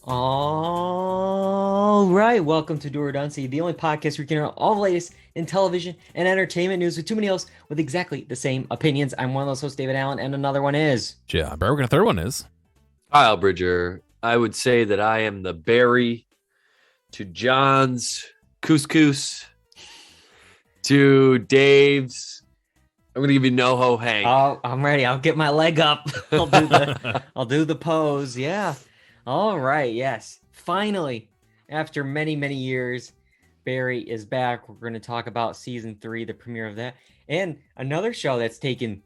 All right, welcome to Dual Redundancy, the only podcast where you can hear all the latest in television and entertainment news with too many hosts with exactly the same opinions. I'm one of those hosts, David Allen, and another one is Yeah, Berwick and the third one is. Kyle Bridger. I would say that I am the Barry to John's couscous to Dave's. I'm gonna give you NoHo Hank. Oh, I'm ready. I'll get my leg up. I'll do the pose. Yeah. All right. Yes. Finally, after many, many years, Barry is back. We're going to talk about season 3, the premiere of that, and another show that's taken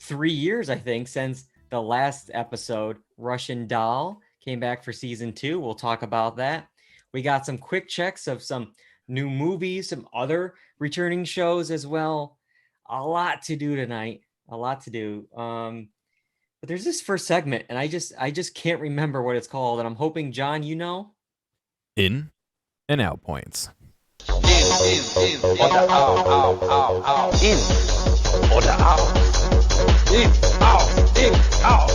3 years, I think, since the last episode. Russian Doll came back for season 2. We'll talk about that. We got some quick checks of some new movies, some other returning shows as well. A lot to do tonight. A lot to do. But there's this first segment, and I just can't remember what it's called, and I'm hoping, John, you know. In and out points. In oder out. In oder out. In, out.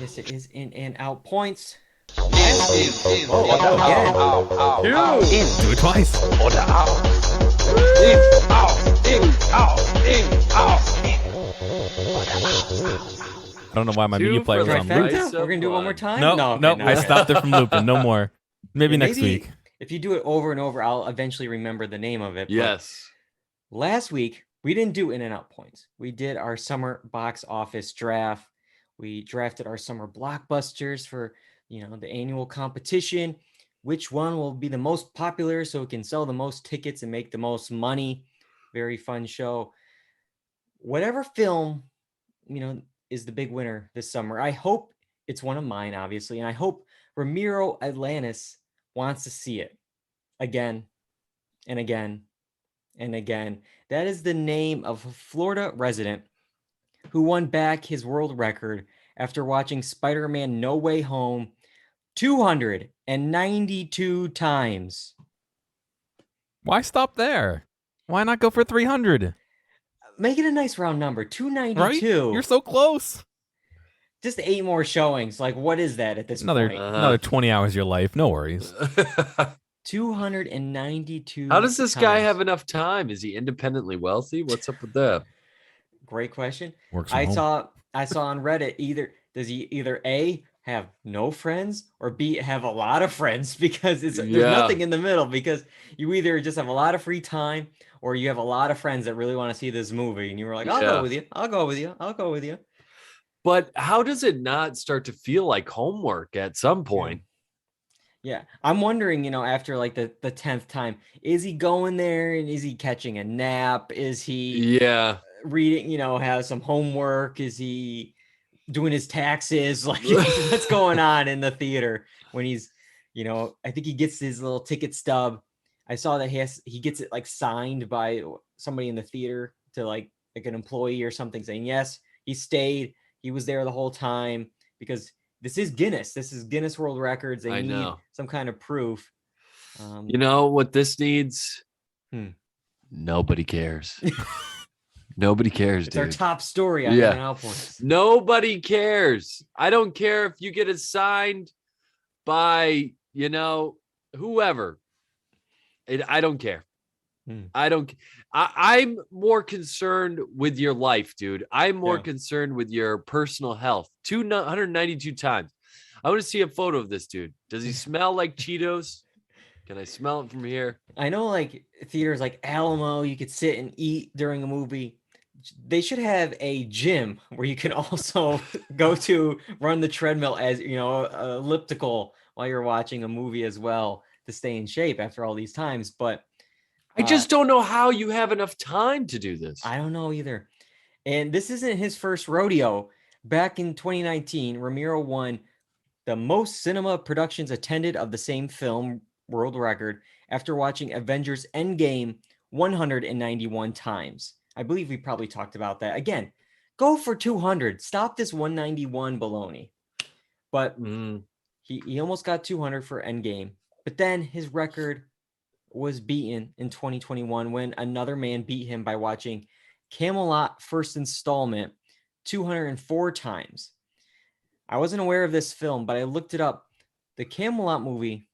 Yes, it is in and out points. In oder out. In Do it twice. oder out. In, out. I don't know why my Two media for player the was on price loop. of We're gonna do it one more one. time. No, okay, I stopped it from looping. No more. Maybe next week. If you do it over and over, I'll eventually remember the name of it. But Yes. last week we didn't do in and out points. We did our summer box office draft. We drafted our summer blockbusters for the annual competition. Which one will be the most popular so it can sell the most tickets and make the most money? Very fun show. Whatever film is the big winner this summer. I hope it's one of mine, obviously, and I hope Ramiro Atlantis wants to see it again and again and again. That is the name of a Florida resident who won back his world record after watching Spider-Man No Way Home 292 times. Why stop there? Why not go for 300? Make it a nice round number, Right? 292. You're so close. Just 8 more showings. Like, what is that at this Another point? another 20 hours of your life. No worries. 292 How does this guy times. have enough time? Is he independently wealthy? What's up with that? Great question. Works from I home. saw on Reddit, does he either A, have no friends, or B, have a lot of friends? Because there's Yeah. nothing in the middle, because you either just have a lot of free time or you have a lot of friends that really want to see this movie, and you were like, I'll Yeah. go with you. I'll go with you. But how does it not start to feel like homework at some point? Yeah. I'm wondering, after like the 10th time, is he going there and is he catching a nap? Is he Yeah. reading, has some homework? Is he doing his taxes? Like, what's going on in the theater when he's, I think he gets his little ticket stub. I saw that he gets it like signed by somebody in the theater to like an employee or something, saying, yes, he stayed. He was there the whole time, because this is Guinness. This is Guinness World Records. They I need know. some kind of proof. You know what this needs? Hmm. Nobody cares. Nobody cares, It's our dude. top story on Yeah. Now Points. Nobody cares. I don't care if you get assigned by, whoever. I don't care. Hmm. I'm more concerned with your life, dude. I'm more Yeah. concerned with your personal health. 292 times. I want to see a photo of this dude. Does he smell like Cheetos? Can I smell it from here? I know, like theaters like Alamo, you could sit and eat during a movie. They should have a gym where you can also go to run the treadmill as elliptical while you're watching a movie as well, to stay in shape after all these times. But I just don't know how you have enough time to do this. I don't know either. And this isn't his first rodeo. Back in 2019, Ramiro won the most cinema productions attended of the same film world record after watching Avengers Endgame 191 times. I believe we probably talked about that. Again, go for 200. Stop this 191 baloney. But he almost got 200 for Endgame. But then his record was beaten in 2021 when another man beat him by watching Camelot first installment 204 times. I wasn't aware of this film, but I looked it up. The Camelot movie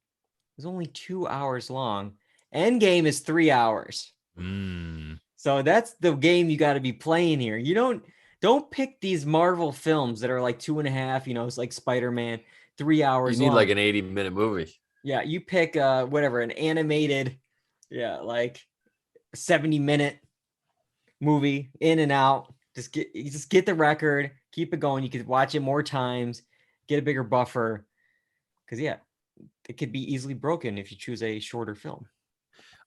is only 2 hours long. Endgame is 3 hours. So that's the game you got to be playing here. You don't pick these Marvel films that are like 2.5. It's like Spider-Man, 3 hours You need long. like an 80-minute movie. Yeah, you pick whatever, an animated, like 70-minute movie, in and out. Just get the record, keep it going. You could watch it more times, get a bigger buffer. Because it could be easily broken if you choose a shorter film.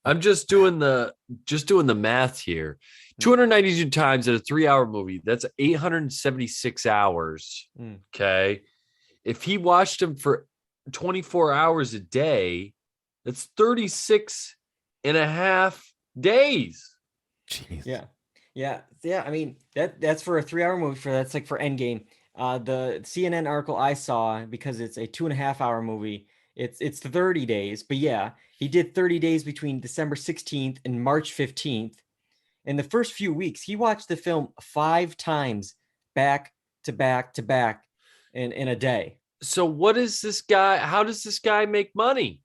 I'm just doing the math here. 292 times at a 3-hour movie. That's 876 hours. Okay. If he watched them for 24 hours a day, that's 36 and a half days. Jeez. Yeah. I mean, that's for a 3-hour movie. That's like for Endgame. The CNN article I saw, because it's a 2.5-hour movie, it's 30 days. But he did 30 days between December 16th and March 15th. In the first few weeks, he watched the film 5 times, back to back to back, in a day. So what is this guy? How does this guy make money?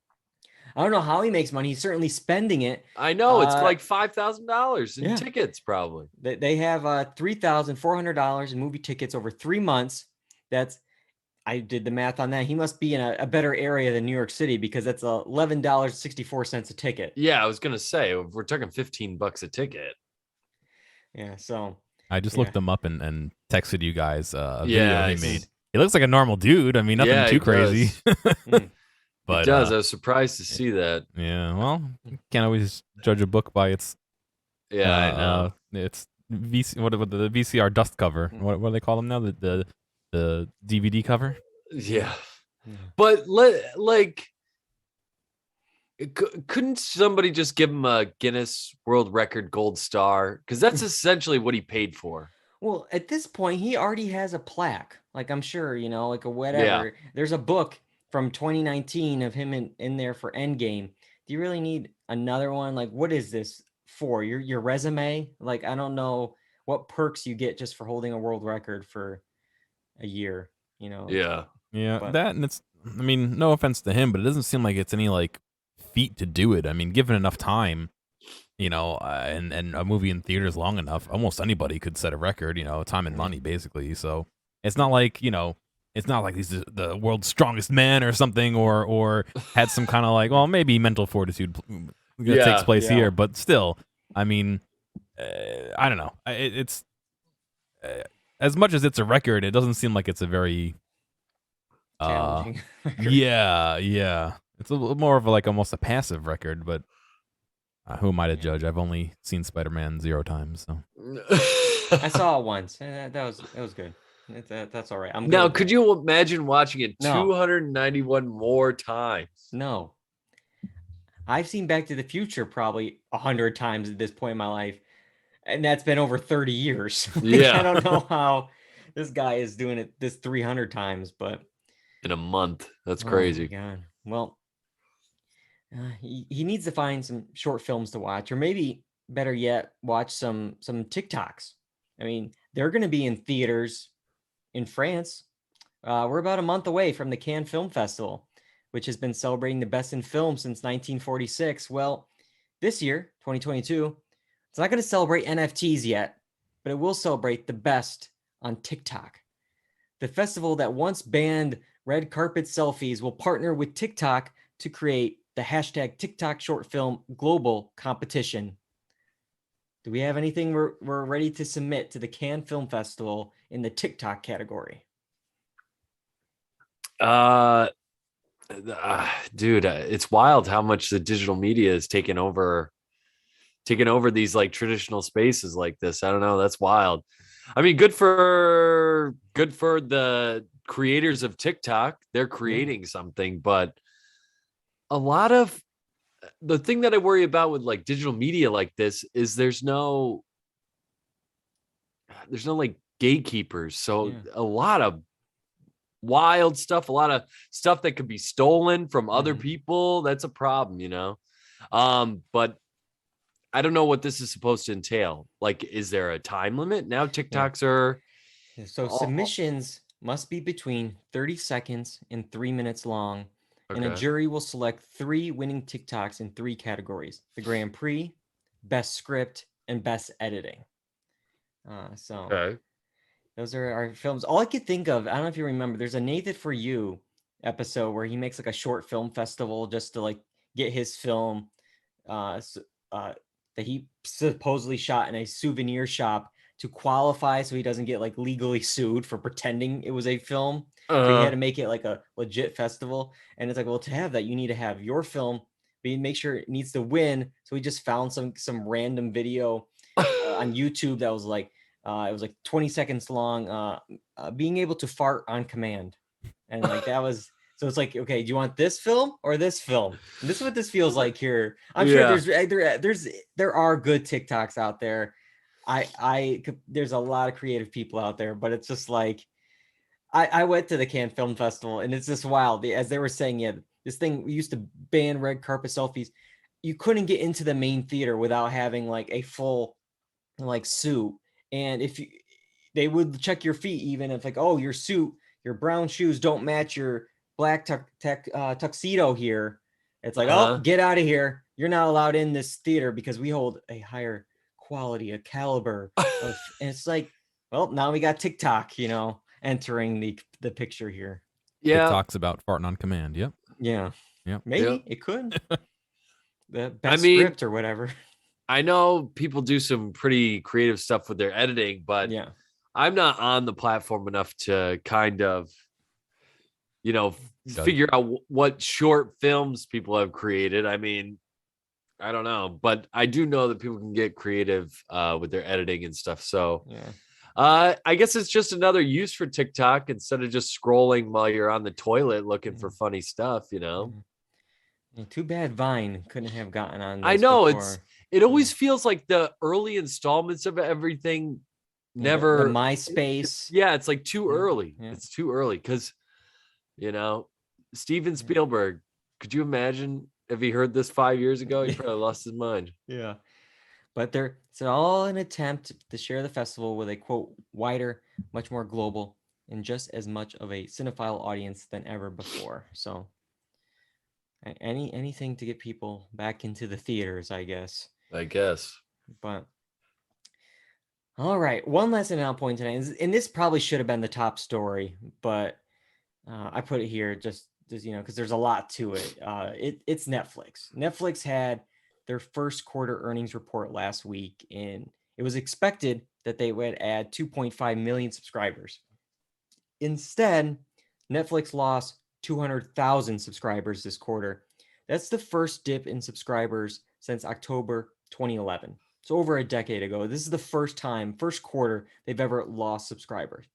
I don't know how he makes money. He's certainly spending it. I know it's like $5,000 in tickets, probably. They have $3,400 in movie tickets over 3 months. I did the math on that. He must be in a better area than New York City, because that's $11.64 a ticket. Yeah, I was gonna say, if we're talking $15 a ticket. Yeah, so I just looked him up and texted you guys a video he made. He looks like a normal dude. I mean, nothing too crazy. But it does. I was surprised to see that. Yeah, well, can't always judge a book by its. Yeah, I know. It's what the VCR dust cover. What do they call them now? The DVD cover. Yeah, but couldn't somebody just give him a Guinness World Record gold star? Because that's essentially what he paid for. Well, at this point, he already has a plaque. Like, I'm sure, like a whatever. Yeah. There's a book from 2019 of him in there for Endgame. Do you really need another one? Like, what is this for? Your resume? Like, I don't know what perks you get just for holding a world record for a year, Yeah. But that, and it's, I mean, no offense to him, but it doesn't seem like it's any like feat to do it. I mean, given enough time, and a movie in theaters long enough, almost anybody could set a record, time and money, basically. So it's not like, it's not like he's the world's strongest man or something, or had some kind of like, well, maybe mental fortitude takes place here, but still, I mean, I don't know. It's as much as it's a record, it doesn't seem like it's a very challenging. Yeah. It's a little more of like almost a passive record, but who am I to judge? I've only seen Spider-Man 0 times, so. I saw it once. That was good. That's all right. Now, could you imagine watching it 291 more times? No. I've seen Back to the Future probably 100 times at this point in my life, and that's been over 30 years. Yeah. I don't know how this guy is doing it this 300 times, but in a month. That's crazy. Oh my God. Well, he needs to find some short films to watch, or maybe better yet, watch some TikToks. I mean, they're going to be in theaters in France. We're about a month away from the Cannes Film Festival, which has been celebrating the best in film since 1946. Well, this year, 2022, it's not going to celebrate NFTs yet, but it will celebrate the best on TikTok. The festival that once banned red carpet selfies will partner with TikTok to create the hashtag TikTok short film global competition. Do we have anything we're ready to submit to the Cannes Film Festival in the TikTok category? Dude, it's wild how much the digital media is taking over these like traditional spaces like this. I don't know. That's wild. I mean, good for the creators of TikTok. They're creating something, but a lot of the thing that I worry about with like digital media like this is there's no like gatekeepers. So a lot of wild stuff, a lot of stuff that could be stolen from other people. That's a problem, but I don't know what this is supposed to entail. Like, is there a time limit? Now TikToks are so submissions must be between 30 seconds and 3 minutes long, and a Okay. jury will select 3 winning TikToks in 3 categories: the Grand Prix, Best Script, and Best Editing. So Okay. those are our films. All I could think of, I don't know if you remember, there's a Nathan For You episode where he makes like a short film festival just to like get his film uh, uh, that he supposedly shot in a souvenir shop to qualify so he doesn't get like legally sued for pretending it was a film. So he had to make it like a legit festival. And it's like, well, to have that, you need to have your film, but you make sure it needs to win. So he just found some random video on YouTube that was like, it was like 20 seconds long, being able to fart on command. And like that was, so it's like, okay, do you want this film or this film? And this is what this feels like here. I'm sure there are good TikToks out there. There's a lot of creative people out there, but it's just like, I went to the Cannes Film Festival and it's just wild. As they were saying, yeah, this thing, we used to ban red carpet selfies. You couldn't get into the main theater without having like a full like suit. And if you, they would check your feet, even if like, oh, your suit, your brown shoes don't match your black tuxedo here. It's like, oh, get out of here. You're not allowed in this theater because we hold a higher quality, a caliber of, and it's like, well, now we got TikTok, entering the picture here. Yeah. TikTok's about farting on command. Yep. Yeah. Yep. Maybe it could. The best script or whatever. I know people do some pretty creative stuff with their editing, but yeah, I'm not on the platform enough to kind of, figure out what short films people have created. I mean, I don't know, but I do know that people can get creative with their editing and stuff. So I guess it's just another use for TikTok instead of just scrolling while you're on the toilet looking for funny stuff, Too bad Vine couldn't have gotten on this I know before. it always feels like the early installments of everything never the MySpace. It's like too early. It's too early because Steven Spielberg, could you imagine if he heard this 5 years ago? He probably lost his mind. Yeah. But it's all an attempt to share the festival with a, quote, wider, much more global, and just as much of a cinephile audience than ever before. So anything to get people back into the theaters, I guess. But all right, one last announcement point tonight, and this probably should have been the top story, but I put it here just because there's a lot to it. It's Netflix. Netflix had their first quarter earnings report last week, and it was expected that they would add 2.5 million subscribers. Instead, Netflix lost 200,000 subscribers this quarter. That's the first dip in subscribers since October 2011. So over a decade ago. This is the first quarter they've ever lost subscribers.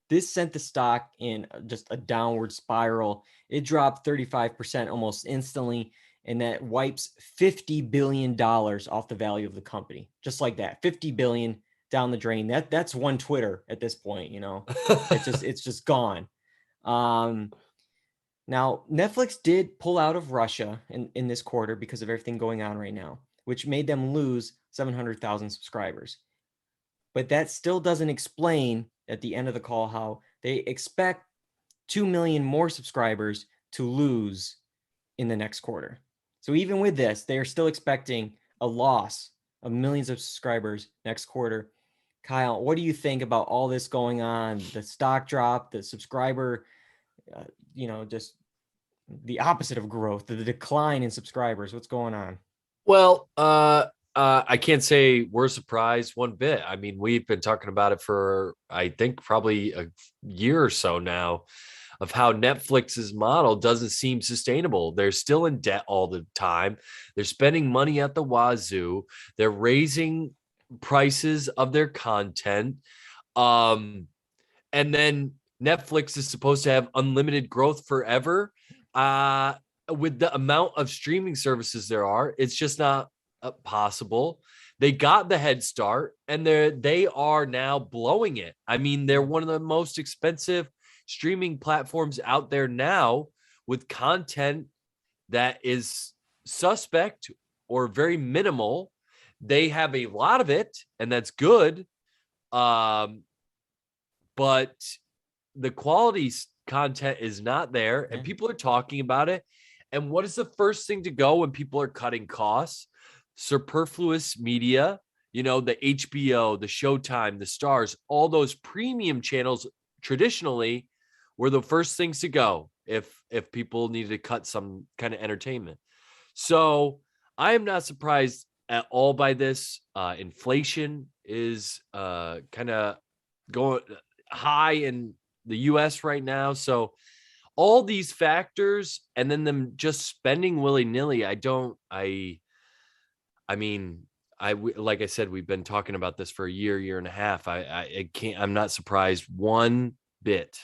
This sent the stock in just a downward spiral. It dropped 35% almost instantly, and that wipes $50 billion off the value of the company. Just like that, $50 billion down the drain. That's one Twitter at this point, it's just gone. Now, Netflix did pull out of Russia in this quarter because of everything going on right now, which made them lose 700,000 subscribers. But that still doesn't explain at the end of the call how they expect 2 million more subscribers to lose in the next quarter. So even with this, they are still expecting a loss of millions of subscribers next quarter. Kyle, what do you think about all this going on? The stock drop, the subscriber, just the opposite of growth, the decline in subscribers. What's going on? Well, I can't say we're surprised one bit. I mean, we've been talking about it for, I think, probably a year or so now, of how Netflix's model doesn't seem sustainable. They're still in debt all the time. They're spending money at the wazoo. They're raising prices of their content. And then Netflix is supposed to have unlimited growth forever. With the amount of streaming services there are, it's just not possible. They got the head start and they are now blowing it. I mean, they're one of the most expensive streaming platforms out there now, with content that is suspect or very minimal. They have a lot of it, and that's good. But the quality content is not there, and people are talking about it. And what is the first thing to go when people are cutting costs? Superfluous media, the HBO, the Showtime, the Stars, all those premium channels traditionally were the first things to go if people needed to cut some kind of entertainment. So I am not surprised at all by this. Inflation is kind of going high in the US right now. So all these factors, and then them just spending willy-nilly, like I said, we've been talking about this for a year and a half. I'm not surprised one bit.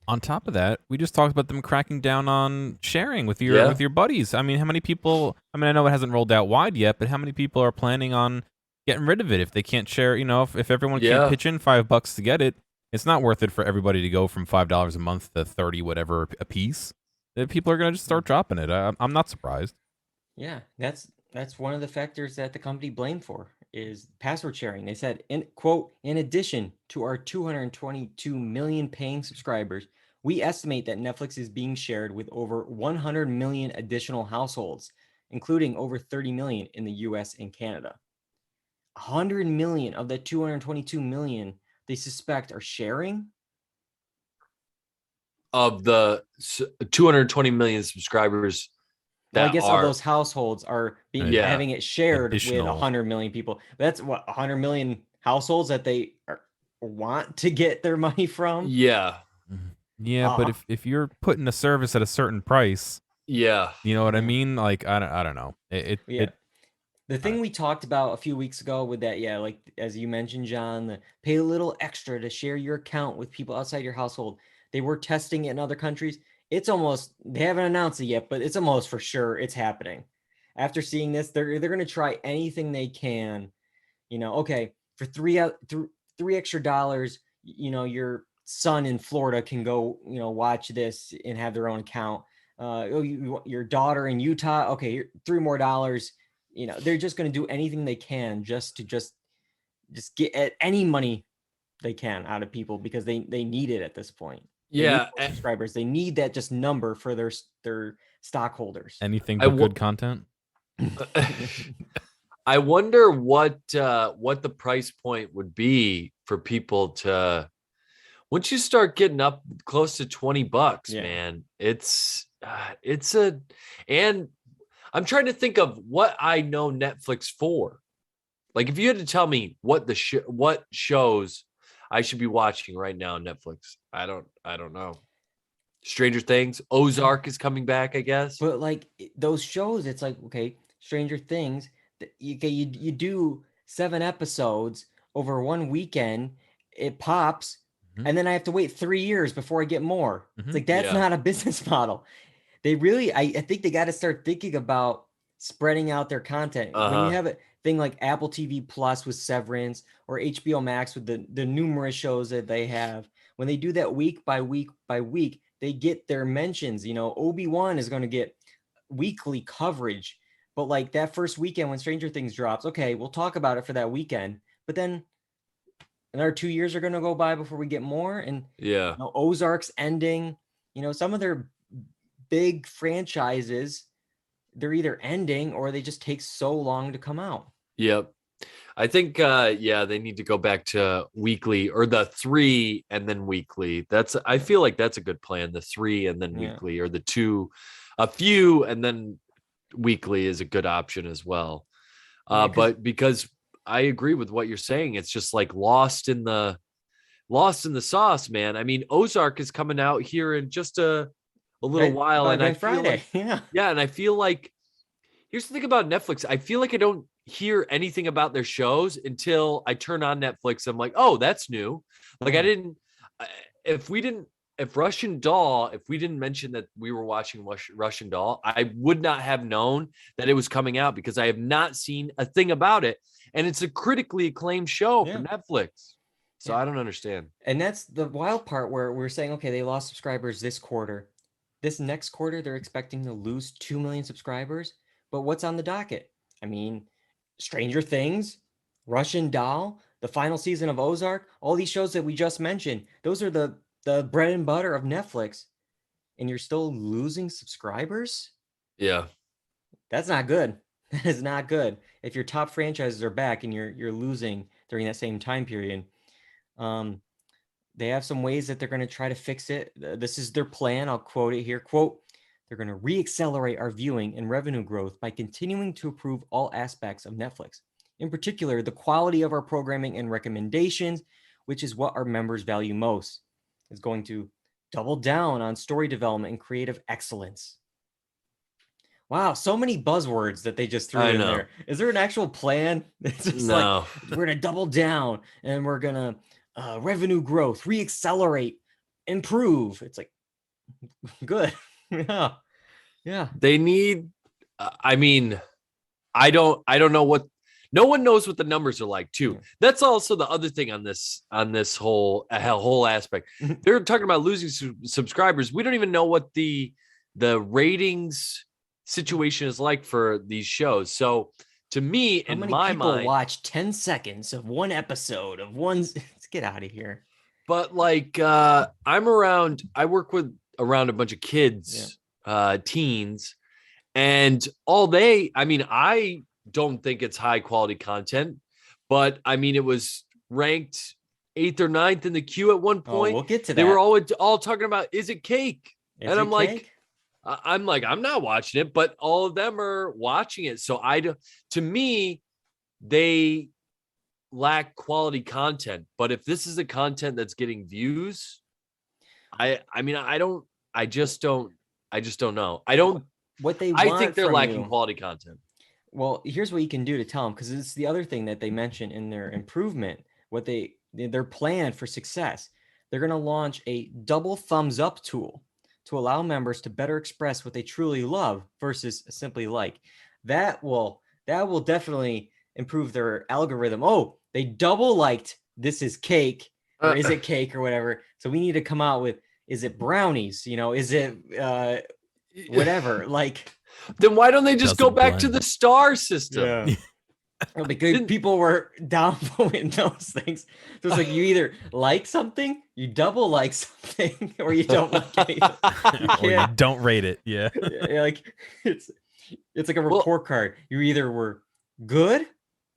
On top of that, we just talked about them cracking down on sharing with your buddies. I mean, how many people? I mean, I know it hasn't rolled out wide yet, but how many people are planning on getting rid of it if they can't share? If everyone can't pitch in $5 to get it, it's not worth it for everybody to go from $5 a month to 30 whatever a piece. People are gonna just start dropping it. I'm not surprised. Yeah, that's one of the factors that the company blamed for is password sharing. They said, in addition to our 222 million paying subscribers, we estimate that Netflix is being shared with over 100 million additional households, including over 30 million in the US and Canada. 100 million of the 222 million they suspect are sharing. Of the 220 million subscribers, well, I guess all those households are having it shared with 100 million people. That's what 100 million households that they want to get their money from. Yeah. But if you're putting a service at a certain price, you know what I mean? Like I don't know. The thing we talked about a few weeks ago with that, like as you mentioned, John, pay a little extra to share your account with people outside your household. They were testing it in other countries. It's almost, they haven't announced it yet, but it's almost for sure it's happening. After seeing this, they're going to try anything they can. Okay, for three extra dollars, your son in Florida can go, watch this and have their own account. Your daughter in Utah, okay, $3 more. They're just going to do anything they can just to get any money they can out of people because they need it at this point. Subscribers. They need that just number for their stockholders. Anything but good content. I wonder what the price point would be for people to, once you start getting up close to $20, man, and I'm trying to think of what I know Netflix for. Like if you had to tell me what what shows I should be watching right now on Netflix, I don't know. Stranger Things, Ozark is coming back, I guess. But like those shows, it's like, okay, Stranger Things, you do 7 episodes over one weekend, it pops, and then I have to wait 3 years before I get more. It's like, that's not a business model. They really, I think they got to start thinking about spreading out their content. When you have a thing like Apple TV Plus with Severance or HBO Max with the numerous shows that they have, when they do that week by week by week, they get their mentions. Obi-Wan is going to get weekly coverage, but like that first weekend when Stranger Things drops, okay, we'll talk about it for that weekend, but then another 2 years are going to go by before we get more. And Ozark's ending, some of their big franchises, they're either ending or they just take so long to come out. Yep. I think they need to go back to weekly or the 3 and then weekly. I feel like that's a good plan. The 3 and then weekly, or the 2, a few and then weekly is a good option as well. But because I agree with what you're saying, it's just like lost in the sauce, man. I mean, Ozark is coming out here in just a little while, and I feel Friday. and I feel like, here's the thing about Netflix. I feel like I don't hear anything about their shows until I turn on Netflix. I'm like, oh, that's new. Like if Russian Doll, if we didn't mention that we were watching Russian Doll, I would not have known that it was coming out because I have not seen a thing about it. And it's a critically acclaimed show for Netflix. So I don't understand. And that's the wild part where we're saying, okay, they lost subscribers this quarter. This next quarter, they're expecting to lose 2 million subscribers. But what's on the docket? I mean, Stranger Things, Russian Doll, the final season of Ozark, all these shows that we just mentioned, those are the bread and butter of Netflix, and you're still losing subscribers? Yeah. That's not good. That is not good. If your top franchises are back and you're losing during that same time period, they have some ways that they're going to try to fix it. This is their plan. I'll quote it here. Quote, they're going to re-accelerate our viewing and revenue growth by continuing to improve all aspects of Netflix. In particular, the quality of our programming and recommendations, which is what our members value most, is going to double down on story development and creative excellence. Wow, so many buzzwords that they just threw in there. Is there an actual plan? It's just No. like, we're going to double down and we're going to revenue growth, re-accelerate, improve. It's like, good. Yeah. They need, I mean, I don't know what, no one knows what the numbers are like too. Yeah. That's also the other thing on this whole aspect. They're talking about losing subscribers. We don't even know what the ratings situation is like for these shows. So to me, How in many my people mind, watch 10 seconds of one episode of one? Let's get out of here. but like I work with around a bunch of kids, teens, and I don't think it's high quality content, but I mean, it was ranked 8th or 9th in the queue at one point. We'll get to that. They were all talking about, is it cake? Is and it I'm like, cake? I'm not watching it, but all of them are watching it. So to me, they lack quality content. But if this is the content that's getting views, I just don't know. What they I want think they're from lacking you. quality content. Well, here's what you can do to tell them, because it's the other thing that they mentioned in their improvement, their plan for success. They're going to launch a double thumbs up tool to allow members to better express what they truly love versus simply like. That will definitely improve their algorithm. Oh, they double liked This Is Cake, or Is It Cake, or whatever. So we need to come out with, is it brownies? Is it whatever? Like, then why don't they just go Doesn't back to blend. the star system? yeah. Because people were downvoting those things. So it's like, you either like something, you double like something, or you don't like anything. Or you don't rate it. Yeah. Like it's like a report card. You either were good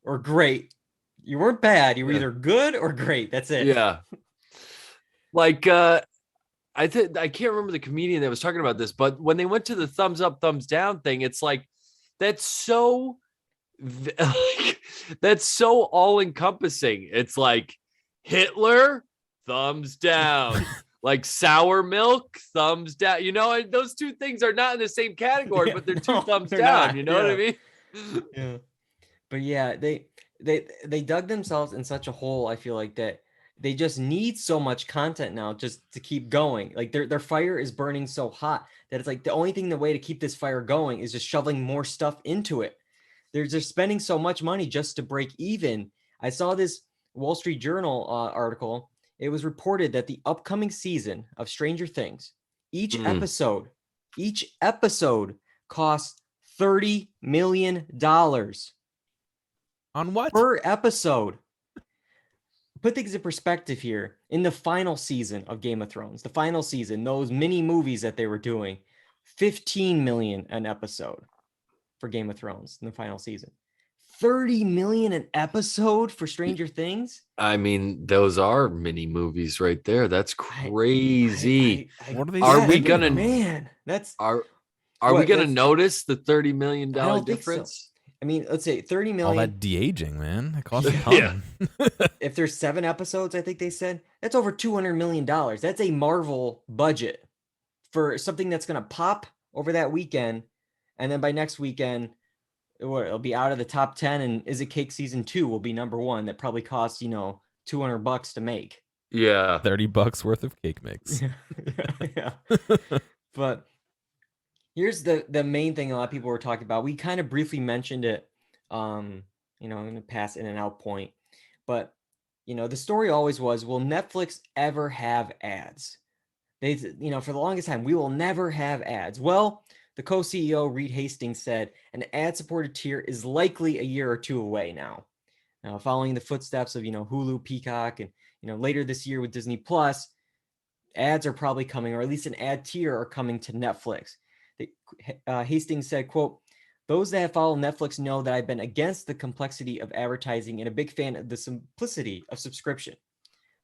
or great. You weren't bad. You were either good or great. That's it. Yeah. Like I can't remember the comedian that was talking about this, but when they went to the thumbs up, thumbs down thing, it's like that's so all encompassing. It's like Hitler, thumbs down. Like sour milk, thumbs down. And those two things are not in the same category, but they're two thumbs down. Not. You know what I mean? Yeah. But yeah, they dug themselves in such a hole. I feel like that they just need so much content now just to keep going. Like their fire is burning so hot that it's like the way to keep this fire going is just shoveling more stuff into it. They're just spending so much money just to break even. I saw this Wall Street Journal article. It was reported that the upcoming season of Stranger Things, each episode costs $30 million. On what? Per episode. Put things in perspective here. In the final season of Game of Thrones, those mini movies that they were doing, $15 million an episode for Game of Thrones in the final season. $30 million an episode for Stranger Things. I mean, those are mini movies right there. That's crazy. What are they? Are we spending gonna? on? Man, that's Are What, we gonna that's- notice the $30 million I don't think so. difference? I mean, let's say 30 All million. that de-aging, man. It costs a Yeah. ton. If there's 7 episodes, I think they said that's over $200 million. That's a Marvel budget for something that's going to pop over that weekend. And then by next weekend, it'll be out of the top 10. And Is It Cake season 2 will be number 1. That probably costs, $200 to make. Yeah. $30 worth of cake mix. Yeah. But here's the main thing a lot of people were talking about. We kind of briefly mentioned it, in the past in and out point. But, the story always was, will Netflix ever have ads? They, for the longest time, we will never have ads. Well, the co-CEO, Reed Hastings, said an ad-supported tier is likely a year or two away now. following the footsteps of, Hulu, Peacock, and, later this year with Disney Plus, ads are probably coming, or at least an ad tier are coming to Netflix. Hastings said, quote, "Those that have followed Netflix know that I've been against the complexity of advertising and a big fan of the simplicity of subscription.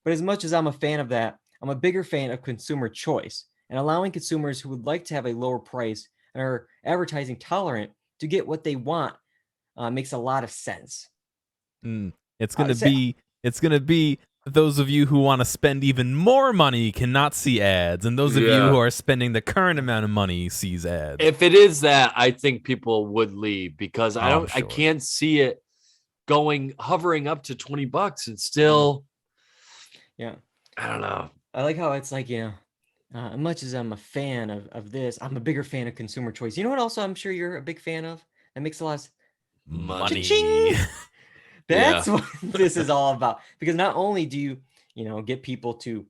But as much as I'm a fan of that, I'm a bigger fan of consumer choice and allowing consumers who would like to have a lower price and are advertising tolerant to get what they want makes a lot of sense." It's gonna be those of you who want to spend even more money cannot see ads, and those of you who are spending the current amount of money sees ads. If it is that, I think people would leave because I can't see it hovering up to $20 and still. Yeah. I don't know. I like how it's like, as much as I'm a fan of this, I'm a bigger fan of consumer choice. You know what also I'm sure you're a big fan of? That makes a lot of money. Cha-ching! That's what this is all about. Because not only do you, get people to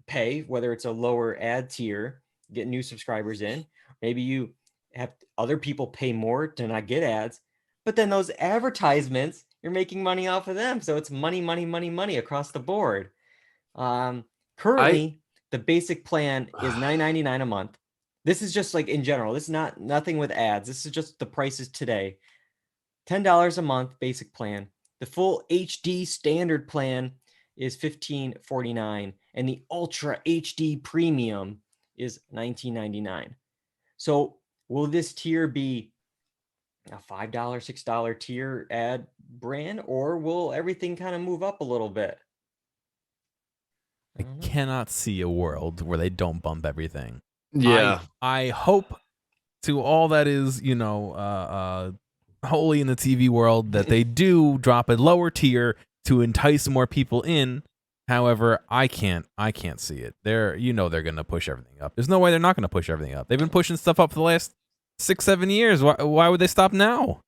pay, whether it's a lower ad tier, get new subscribers in, maybe you have other people pay more to not get ads, but then those advertisements, you're making money off of them. So it's money, money, money, money across the board. Currently, the basic plan is $9.99 a month. This is just like in general. This is nothing with ads. This is just the prices today. $10 a month basic plan. The full HD standard plan is $15.49, and the Ultra HD Premium is $19.99. So will this tier be a $5, $6 tier ad brand, or will everything kind of move up a little bit? I cannot see a world where they don't bump everything. Yeah. I hope to all that is, holy in the TV world that they do drop a lower tier to entice more people in. However, I can't see it. They're going to push everything up. There's no way they're not going to push everything up. They've been pushing stuff up for the last 6-7 years. Why would they stop now?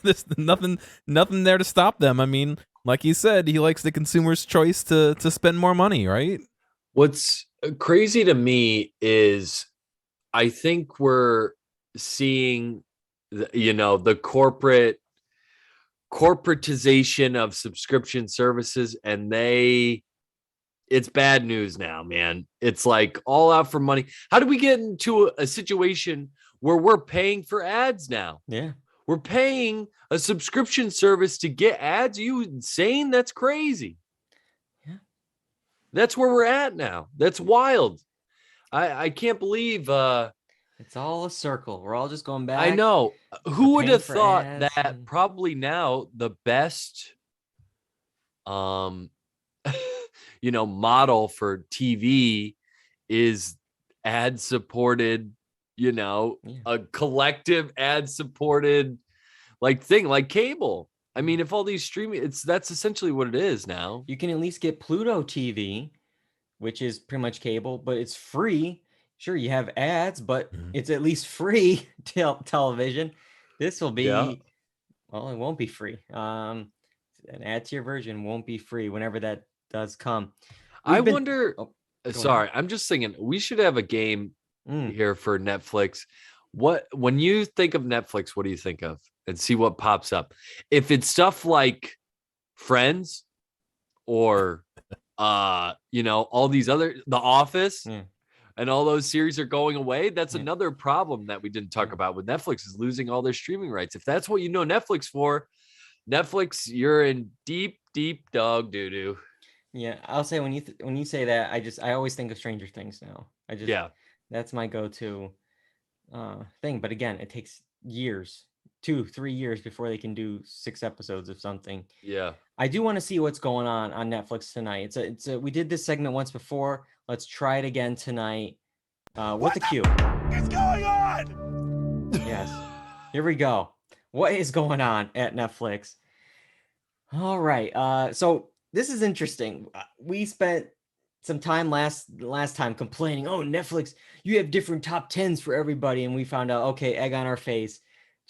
There's nothing there to stop them. I mean, like you said, he likes the consumer's choice to spend more money, right? What's crazy to me is I think we're seeing the corporatization of subscription services, and it's bad news now, man. It's like all out for money. How do we get into a situation where we're paying for ads now? Yeah. We're paying a subscription service to get ads. Are you insane? That's crazy. Yeah. That's where we're at now. That's wild. I can't believe it's all a circle. We're all just going back. I know. Who would have thought that and... probably now the best model for TV is ad supported, a collective ad supported thing like cable. I mean, if all these streaming, that's essentially what it is now. You can at least get Pluto TV, which is pretty much cable, but it's free. Sure, you have ads, but it's at least free television. This will be, well, it won't be free. An ad tier version won't be free whenever that does come. Wonder. Sorry, I'm just thinking we should have a game here for Netflix. When you think of Netflix, what do you think of? And see what pops up. If it's stuff like Friends or all these other The Office. Yeah. And all those series are going away. That's another problem that we didn't talk about with Netflix is losing all their streaming rights. If that's what you know Netflix for, Netflix, you're in deep, deep dog doo-doo. Yeah, I'll say when you say that, I always think of Stranger Things now. That's my go-to thing. But again, it takes years, 2-3 years before they can do 6 episodes of something. Yeah. I do want to see what's going on Netflix tonight. We did this segment once before. Let's try it again tonight. What the Q? What's going on? Yes. Here we go. What is going on at Netflix? All right. So this is interesting. We spent some time last time complaining, oh, Netflix, you have different top 10s for everybody. And we found out, okay, egg on our face.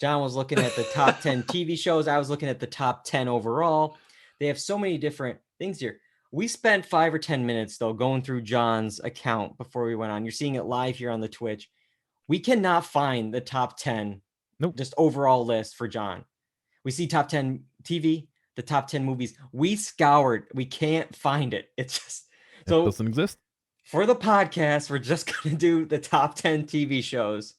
John was looking at the top 10 TV shows. I was looking at the top 10 overall. They have so many different things here. We spent 5 or 10 minutes, though, going through John's account before we went on. You're seeing it live here on the Twitch. We cannot find the top 10 just overall list for John. We see top 10 TV, the top 10 movies. We scoured. We can't find it. It's just It so doesn't exist. for the podcast, we're just going to do the top 10 TV shows.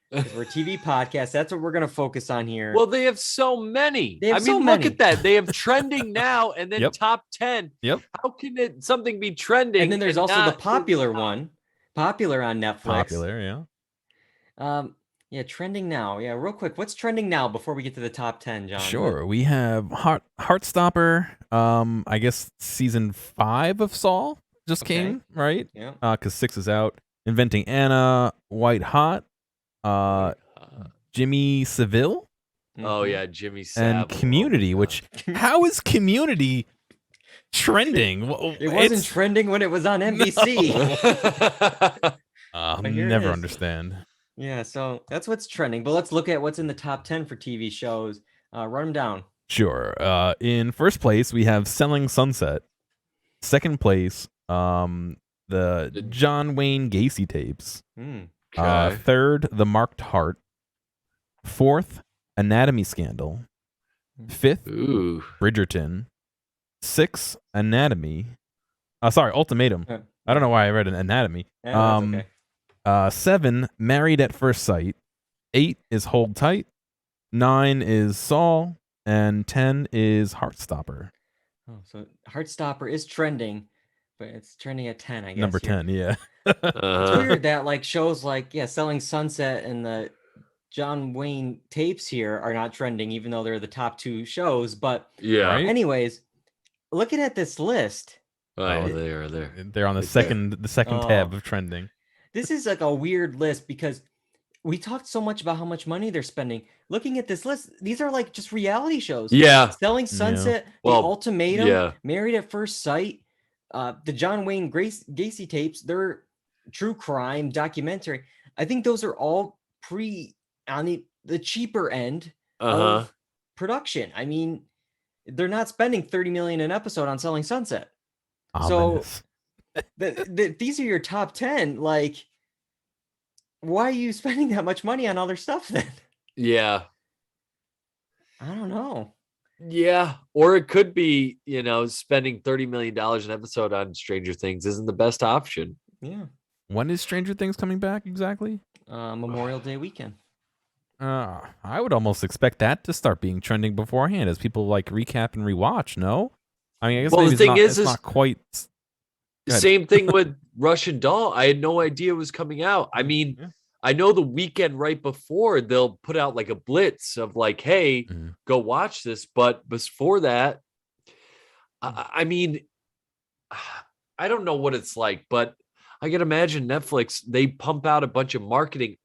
Because we're a TV podcast. That's what we're going to focus on here. Well, they have so many. They have I mean, so look many. at that. They have trending now and then Yep. top 10. Yep. How can something be trending? And then there's also the not popular in the top? one. Popular on Netflix. Popular, yeah. Yeah, trending now. Yeah, real quick. What's trending now before we get to the top 10, John? Sure. We have Heartstopper. I guess season 5 of Saul just Okay. came, right? Yeah. Because 6 is out. Inventing Anna, White Hot, Jimmy Seville, Oh, Mhm. yeah. Jimmy Savile. and Community. Which how is Community trending? It wasn't trending when it was on NBC. I'll But here it never is. understand. Yeah, so that's what's trending. But let's look at what's in the top 10 for TV shows. Run them down. Sure. In first place, we have Selling Sunset. Second place, the John Wayne Gacy tapes. Okay. Third, The Marked Heart. Fourth, Anatomy Scandal. Fifth, Ooh. Bridgerton. Sixth, Anatomy. Ultimatum. Yeah. I don't know why I read an Anatomy. Yeah, that's okay. 7, Married at First Sight. 8 is Hold Tight. 9 is Saul. And 10 is Heartstopper. Oh, so Heartstopper is trending, but it's trending at 10, I guess. Number here. 10, yeah. It's weird that like shows like Selling Sunset and the John Wayne tapes here are not trending, even though they're the top 2 shows. But Yeah. Right? anyways, looking at this list, Oh, they are there. They're on the Right second Oh. tab of trending. this is like a weird list because we talked so much about how much money they're spending. Looking at this list, these are like just reality shows. Yeah. Selling Sunset, Well, The Ultimatum, yeah. Married at First Sight, the John Wayne Gacy tapes, they're true crime documentary. I think those are all on the cheaper end of production. I mean, they're not spending $30 million an episode on Selling Sunset. Ominous. These are your top 10. Like, why are you spending that much money on other stuff then? Yeah. I don't know. Yeah. Or it could be, spending $30 million an episode on Stranger Things isn't the best option. Yeah. When is Stranger Things coming back exactly? Memorial Day weekend. I would almost expect that to start being trending beforehand as people like recap and rewatch. No, I mean, I guess Well, maybe the thing it's is not quite. Go ahead. Same thing with Russian Doll. I had no idea it was coming out. I mean, Yeah. I know the weekend right before they'll put out like a blitz of like, hey, Mhm. go watch this. But before that, I mean, I don't know what it's like, but I can imagine Netflix, they pump out a bunch of marketing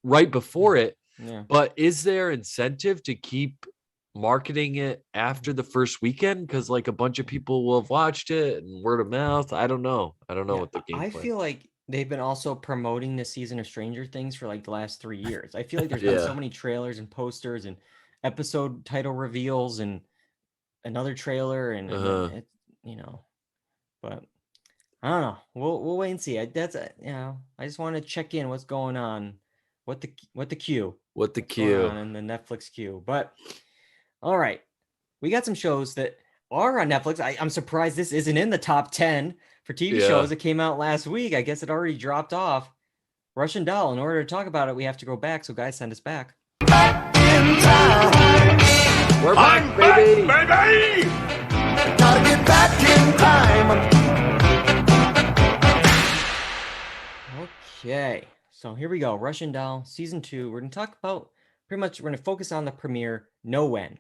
right before it. Yeah. But is there incentive to keep marketing it after the first weekend? Because like a bunch of people will have watched it and word of mouth. I don't know. I don't know Yeah, what the game I plan. feel like they've been also promoting the season of Stranger Things for like the last 3 years. I feel like there's been so Yeah. many trailers and posters and episode title reveals and another trailer and then but I don't know. We'll wait and see. I just want to check in what's going on. What the queue? What the What's going queue? on in the Netflix queue. But all right. We got some shows that are on Netflix. I'm surprised this isn't in the top 10 for TV Yeah. shows that came out last week. I guess it already dropped off. Russian Doll. In order to talk about it, we have to go back. So guys, send us back. We're back, baby. baby! Gotta get back in time. Okay. So here we go. Russian Doll season 2. We're going to talk about we're going to focus on the premiere Know When.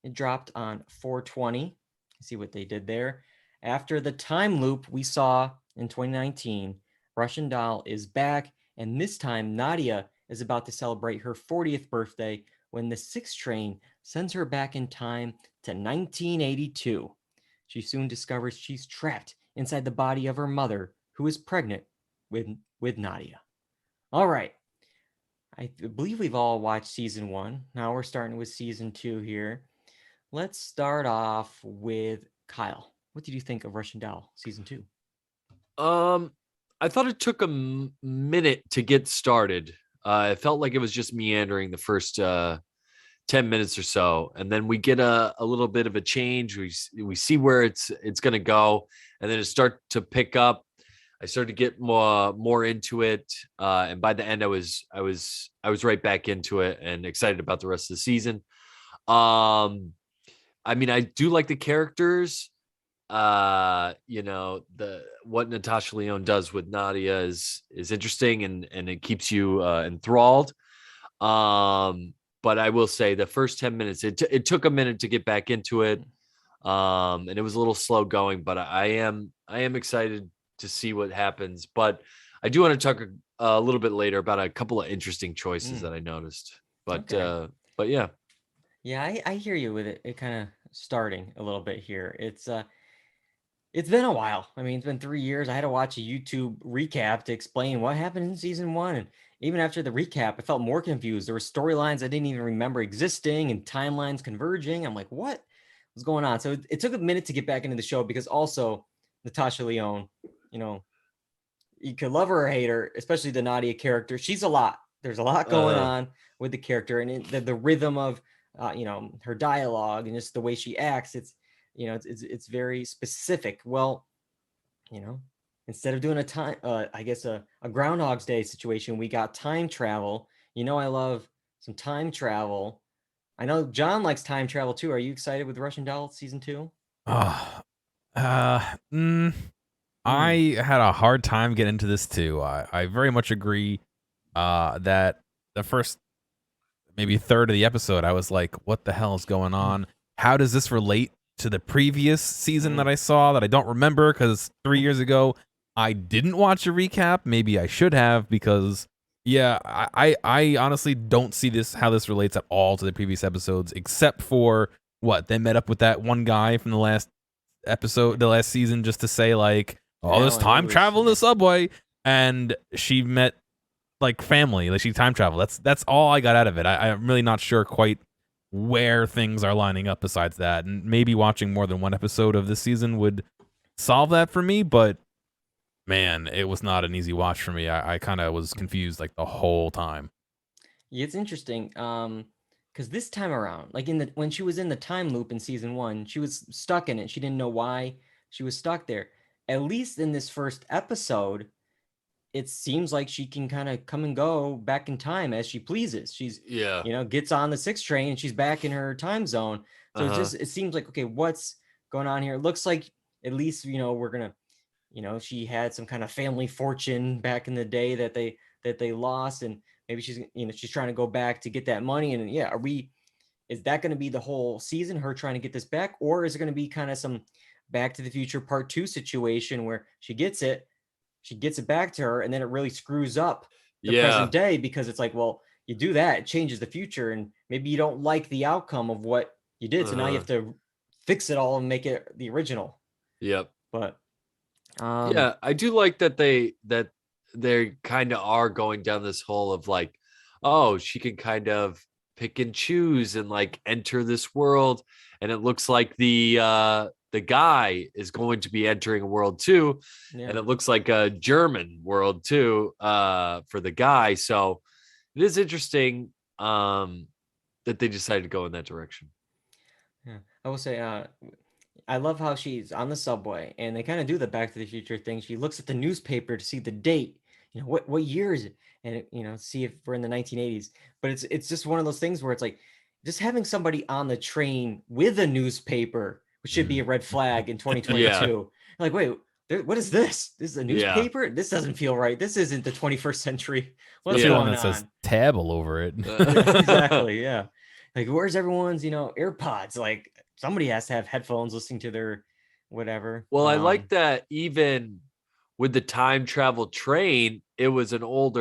It dropped on 4/20. See what they did there. After the time loop we saw in 2019, Russian Doll is back, and this time Nadia is about to celebrate her 40th birthday when the 6 train sends her back in time to 1982. She soon discovers she's trapped inside the body of her mother, who is pregnant with Nadia. All right. I believe we've all watched season 1. Now we're starting with season 2 here. Let's start off with Kyle. What did you think of Russian Doll season 2? I thought it took a minute to get started. It felt like it was just meandering the first 10 minutes or so, and then we get a little bit of a change. We see where it's going to go, and then it start to pick up. I started to get more into it, and by the end, I was right back into it and excited about the rest of the season. I mean, I do like the characters. What Natasha Lyonne does with Nadia is interesting, and it keeps you enthralled. But I will say the first 10 minutes, it took a minute to get back into it. And it was a little slow going, but I am excited to see what happens. But I do want to talk a little bit later about a couple of interesting choices that I noticed. But yeah. Yeah, I hear you with it. It kind of starting a little bit here. It's been a while. I mean, it's been 3 years. I had to watch a YouTube recap to explain what happened in season 1. And even after the recap, I felt more confused. There were storylines I didn't even remember existing and timelines converging. I'm like, what was going on? So it took a minute to get back into the show because also Natasha Lyonne, you could love her or hate her, especially the Nadia character. She's a lot. There's a lot going on with the character, and the rhythm of, her dialogue and just the way she acts. It's very specific. Well, instead of doing a Groundhog's Day situation, we got time travel. I love some time travel. I know John likes time travel too. Are you excited with Russian Doll season 2? I had a hard time getting into this too. I very much agree that the first maybe third of the episode, I was like, what the hell is going on? How does this relate to the previous season that I saw that I don't remember? Because 3 years ago, I didn't watch a recap. Maybe I should have, because I honestly don't see how this relates at all to the previous episodes, except for what they met up with that one guy from the last season, just to say like, oh, there's time travel in the subway, and she met like family, like she time traveled. That's all I got out of it. I'm really not sure quite where things are lining up besides that, and maybe watching more than one episode of this season would solve that for me. But man, it was not an easy watch for me. I kind of was confused like the whole time. Yeah, it's interesting. Because this time around, like when she was in the time loop in season 1, she was stuck in it. She didn't know why she was stuck there. At least in this first episode, it seems like she can kind of come and go back in time as she pleases. She's, gets on the 6 train and she's back in her time zone. So it seems like, okay, what's going on here? It looks like at least, we're going to, she had some kind of family fortune back in the day that they lost. And maybe she's trying to go back to get that money. And is that going to be the whole season, her trying to get this back? Or is it going to be kind of some Back to the Future Part 2 situation where she gets it back to her, and then it really screws up the present day, because it's like, well, you do that, it changes the future, and maybe you don't like the outcome of what you did. So now you have to fix it all and make it the original. Yep. But I do like that they kind of are going down this hole of like, oh, she can kind of pick and choose and like enter this world, and it looks like the guy is going to be entering a world too, and it looks like a German world too for the guy. So it is interesting that they decided to go in that direction. Yeah, I will say I love how she's on the subway and they kind of do the Back to the Future thing. She looks at the newspaper to see the date. What year is it? And see if we're in the 1980s. But it's just one of those things where it's like just having somebody on the train with a newspaper, which should be a red flag in 2022. Like, wait, what is this? This is a newspaper? This doesn't feel right. This isn't the 21st century. What's going on? That says tab all over it. Exactly, yeah. Like, where's everyone's, AirPods? Like, somebody has to have headphones listening to their whatever. Well, I like that even with the time travel train, it was an old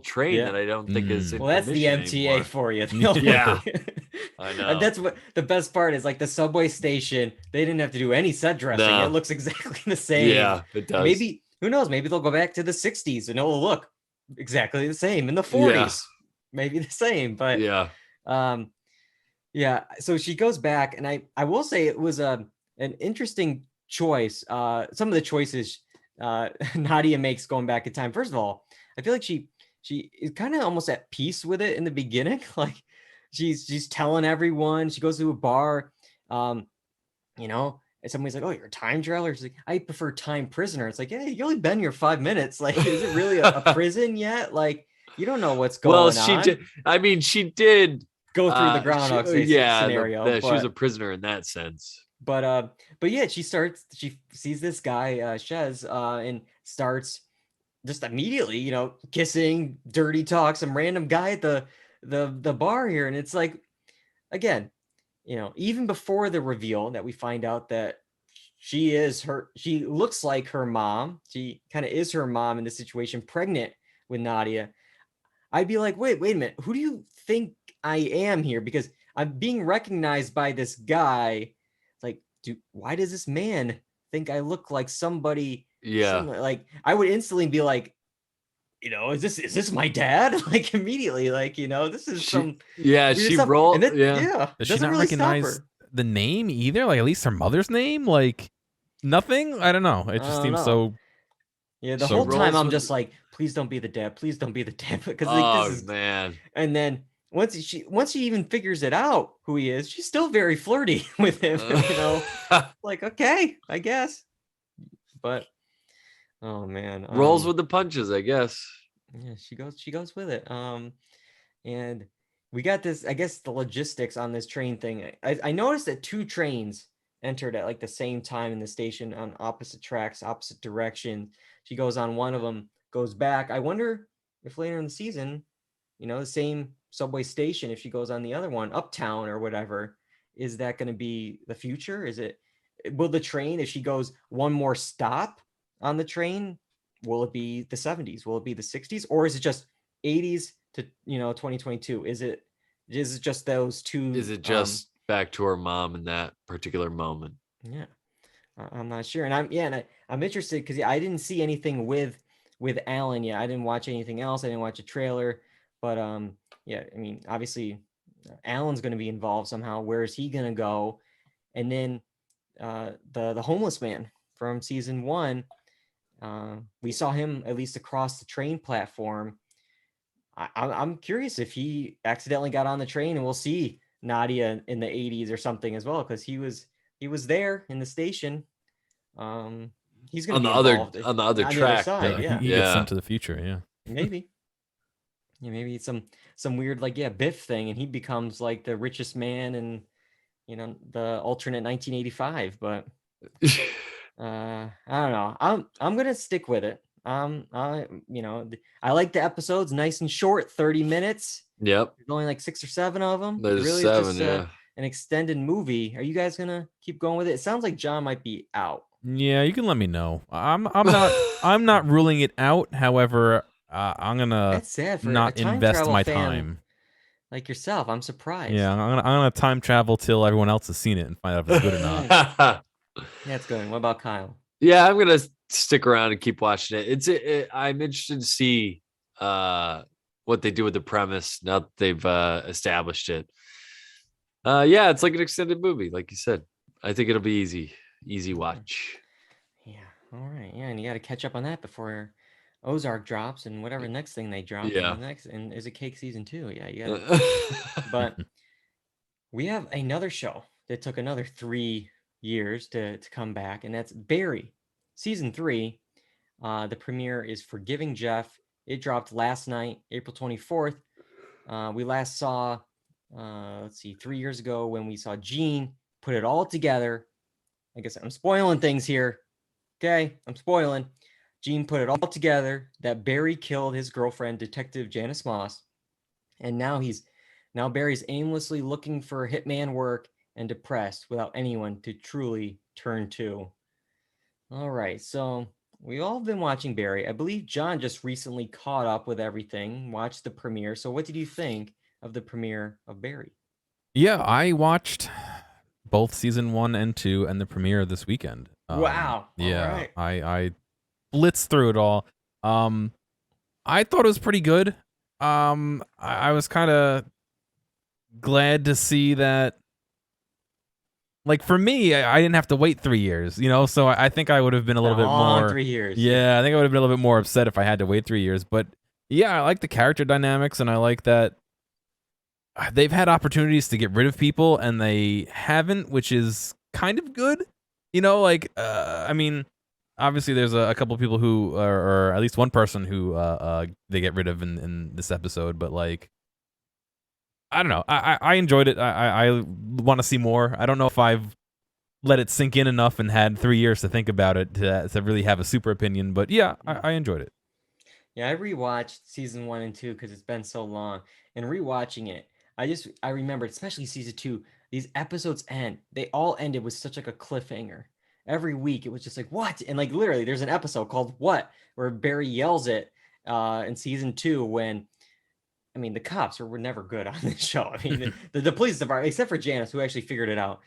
train that I don't think is in that's the MTA anymore. For you. Yeah. I know. And that's what the best part is, like the subway station, they didn't have to do any set dressing. No. It looks exactly the same. Yeah, it does. Maybe, who knows, maybe they'll go back to the 60s and it'll look exactly the same in the 40s. Maybe the same, but so she goes back, and I will say it was an interesting choice. Some of the choices Nadia makes going back in time. First of all, I feel like she is kind of almost at peace with it in the beginning. Like she's telling everyone. She goes to a bar, you know, and somebody's like, "Oh, you're a time traveler." She's like, "I prefer time prisoner." It's like, "Yeah, you only been here 5 minutes. Like, is it really a prison yet? Like, you don't know what's Well, going she on." did. I mean, she did Go through the Groundhog Day scenario, she was but a prisoner in that sense. but yeah, she sees this guy, Shez, and starts just immediately, you know, kissing, dirty talk, some random guy at the bar here. And it's like, again, you know, even before the reveal that we find out that she looks like her mom. She kind of is her mom in this situation, pregnant with Nadia. I'd be like, wait a minute, who do you think I am here? Because I'm being recognized by this guy. Like, why does this man think I look like somebody? Yeah. Like, I would instantly be like, you know, is this my dad? Like, immediately, like, you know, this is some weird she stuff. rolled. And then, Yeah. Does she doesn't not really stop recognize her. the name either? Like at least her mother's name? Like nothing? I don't know. It I just don't seems know. so. Yeah, the So whole time rolls I'm with- just like, please don't be the dad. Please don't be the dad. Because like, this is man. And then once she even figures it out who he is, she's still very flirty with him. You know, like, okay, I guess. But oh man, Rolls with the punches, I guess. yeah, she goes with it. And we got this, I guess, the logistics on this train thing. I noticed that 2 trains entered at like the same time in the station on opposite tracks, opposite direction. She goes on one of them, goes back. I wonder if later in the season, you know, the same subway station, if she goes on the other one, Uptown or whatever, is that going to be the future? Will the train, if she goes one more stop on the train, will it be the 70s? Will it be the 60s? Or is it just 80s to, you know, 2022? Is it just those 2? Is it just back to her mom in that particular moment? Yeah, I'm not sure. And I'm interested because I didn't see anything with Alan yet. I didn't watch anything else. I didn't watch a trailer, but yeah, I mean, obviously Alan's going to be involved somehow. Where is he going to go? And then the homeless man from season 1, we saw him at least across the train platform. I'm curious if he accidentally got on the train, and we'll see Nadia in the 80s or something as well, because he was there in the station. He's going to be involved on the other track. side, yeah. He gets sent to the future. Yeah. Maybe. Yeah, maybe it's some weird, like, yeah, Biff thing, and he becomes like the richest man in, you know, the alternate 1985. But I don't know. I'm gonna stick with it. You know, I like the episodes, nice and short, 30 minutes. Yep. There's only like 6 or 7 of them. There's really 7, just an extended movie. Are you guys gonna keep going with it? It sounds like John might be out. Yeah, you can let me know. I'm not ruling it out. However, I'm gonna That's sad for not a time invest travel my fan time. like yourself. I'm surprised. Yeah, I'm gonna time travel till everyone else has seen it and find out if it's good or not. Yeah, it's good. What about Kyle? Yeah, I'm gonna stick around and keep watching it. I'm interested to see what they do with the premise now that they've established it. Yeah, it's like an extended movie, like you said. I think it'll be easy watch. Yeah. All right. Yeah, and you got to catch up on that before Ozark drops and whatever next thing they drop. Yeah. And is it Cake season 2? Yeah, you got to. But we have another show that took another 3 years to come back, and that's Barry season 3. The premiere is Forgiving Jeff. It dropped last night, April 24th. We last saw, 3 years ago when we saw Gene put it all together. I guess I'm spoiling things here. Okay, I'm spoiling. Gene put it all together that Barry killed his girlfriend, Detective Janice Moss, and now Barry's aimlessly looking for hitman work and depressed without anyone to truly turn to. All right, so we all have been watching Barry. I believe John just recently caught up with everything, watched the premiere. So what did you think of the premiere of Barry? Yeah, I watched both season 1 and 2 and the premiere this weekend. Wow. Yeah, All right. I blitzed through it all. I thought it was pretty good. I was kind of glad to see that. Like for me, I didn't have to wait 3 years, you know. So I think I would have been a little bit more. 3 years. Yeah, I think I would have been a little bit more upset if I had to wait 3 years. But yeah, I like the character dynamics, and I like that. they've had opportunities to get rid of people and they haven't, which is kind of good. Like I mean, obviously there's a couple people who, or at least one person who they get rid of in this episode, but like I don't know. I enjoyed it. I want to see more. I don't know if I've let it sink in enough and had 3 years to think about it to really have a super opinion. But yeah, I enjoyed it. Yeah, I rewatched season 1 and 2 because it's been so long. And rewatching it, I remember, especially season 2, these episodes they all ended with such like a cliffhanger. Every week it was just like, what? And like literally there's an episode called What? Where Barry yells it in season 2 when I mean the cops were never good on this show. I mean the police department, except for Janice, who actually figured it out.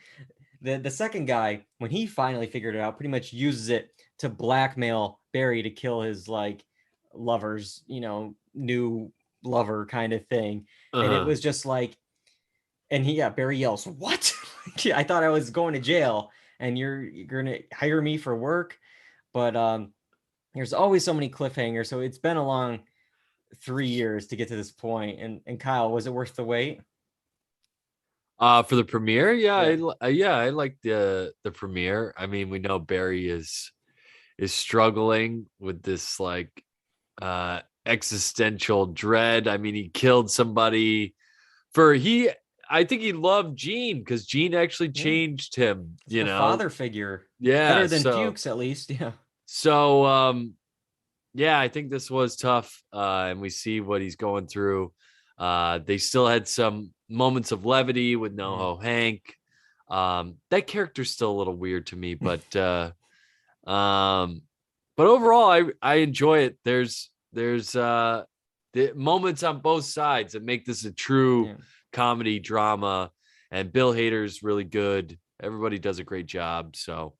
The second guy, when he finally figured it out, pretty much uses it to blackmail Barry to kill his like lover's, new lover kind of thing. And it was just like, and Barry yells, "What?" I thought I was going to jail and you're gonna hire me for work. But there's always so many cliffhangers. So it's been a long 3 years to get to this point. And Kyle, was it worth the wait? For the premiere, Yeah. I like the premiere. I mean, we know Barry is struggling with this like existential dread. I mean, he killed somebody I think he loved Gene because Gene actually changed him, It's like a father figure. Yeah. Better than Fuchs, at least. Yeah. So yeah, I think this was tough. And we see what he's going through. They still had some moments of levity with NoHo Hank. That character's still a little weird to me, but overall I enjoy it. There's the moments on both sides that make this a true comedy drama, and Bill Hader's really good. Everybody does a great job. So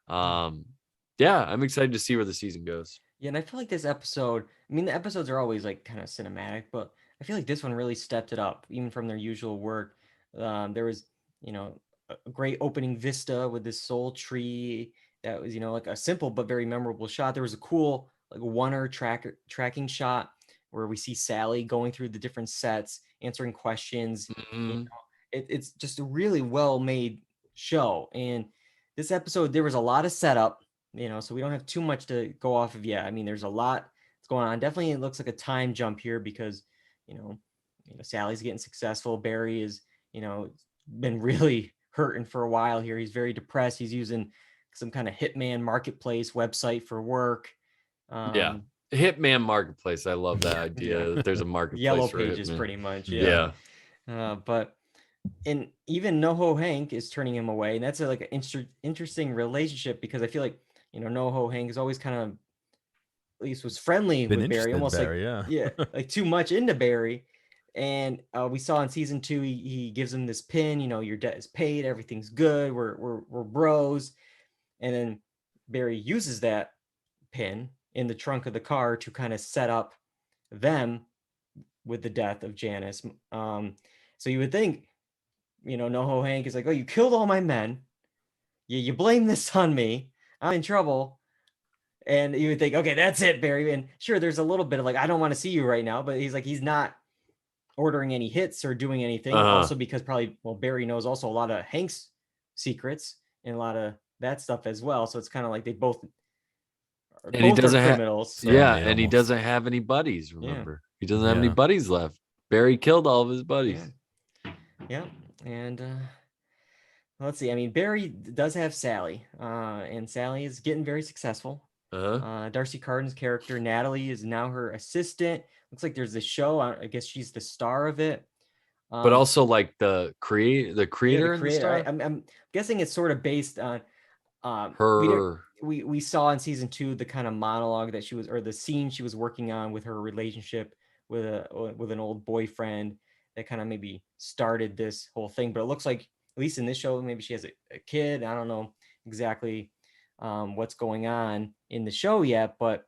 yeah, I'm excited to see where the season goes. Yeah, and I feel like this episode, I mean, the episodes are always like kind of cinematic, but I feel like this one really stepped it up, even from their usual work. There was, a great opening vista with this soul tree that was, like a simple but very memorable shot. There was a cool like tracking shot where we see Sally going through the different sets, answering questions. It's just a really well made show. And this episode, there was a lot of setup. So we don't have too much to go off of yet. I mean, there's a lot that's going on. Definitely, it looks like a time jump here because, Sally's getting successful. Barry is, been really hurting for a while here. He's very depressed. He's using some kind of Hitman Marketplace website for work. Hitman Marketplace. I love that idea. There's a marketplace. Yellow for Pages, Hitman. pretty much. But and even NoHo Hank is turning him away, and that's like an interesting relationship because I feel like NoHo Hank is always kind of, at least was friendly with Barry, almost Barry, like like too much into Barry. And we saw in season 2, he gives him this pin, your debt is paid, everything's good, we're bros. And then Barry uses that pin in the trunk of the car to kind of set up them with the death of Janice. So you would think, NoHo Hank is like, oh, you killed all my men. You blame this on me. I'm in trouble. And you would think, okay, that's it, Barry. And sure, there's a little bit of like, I don't want to see you right now. But he's not ordering any hits or doing anything. Also because Barry knows also a lot of Hank's secrets and a lot of that stuff as well. So it's kind of like they both are criminals. And he doesn't have any buddies, remember? He doesn't have any buddies left. Barry killed all of his buddies. Yeah. And let's see. I mean, Barry does have Sally, and Sally is getting very successful. Darcy Carden's character, Natalie, is now her assistant. Looks like there's this show. I guess she's the star of it. But also like the creator. And the star? I'm guessing it's sort of based on her. We saw in season 2 the kind of monologue that she was, or the scene she was working on with her relationship with an old boyfriend that kind of maybe started this whole thing. But it looks like, at least in this show, maybe she has a kid. I don't know exactly what's going on in the show yet, but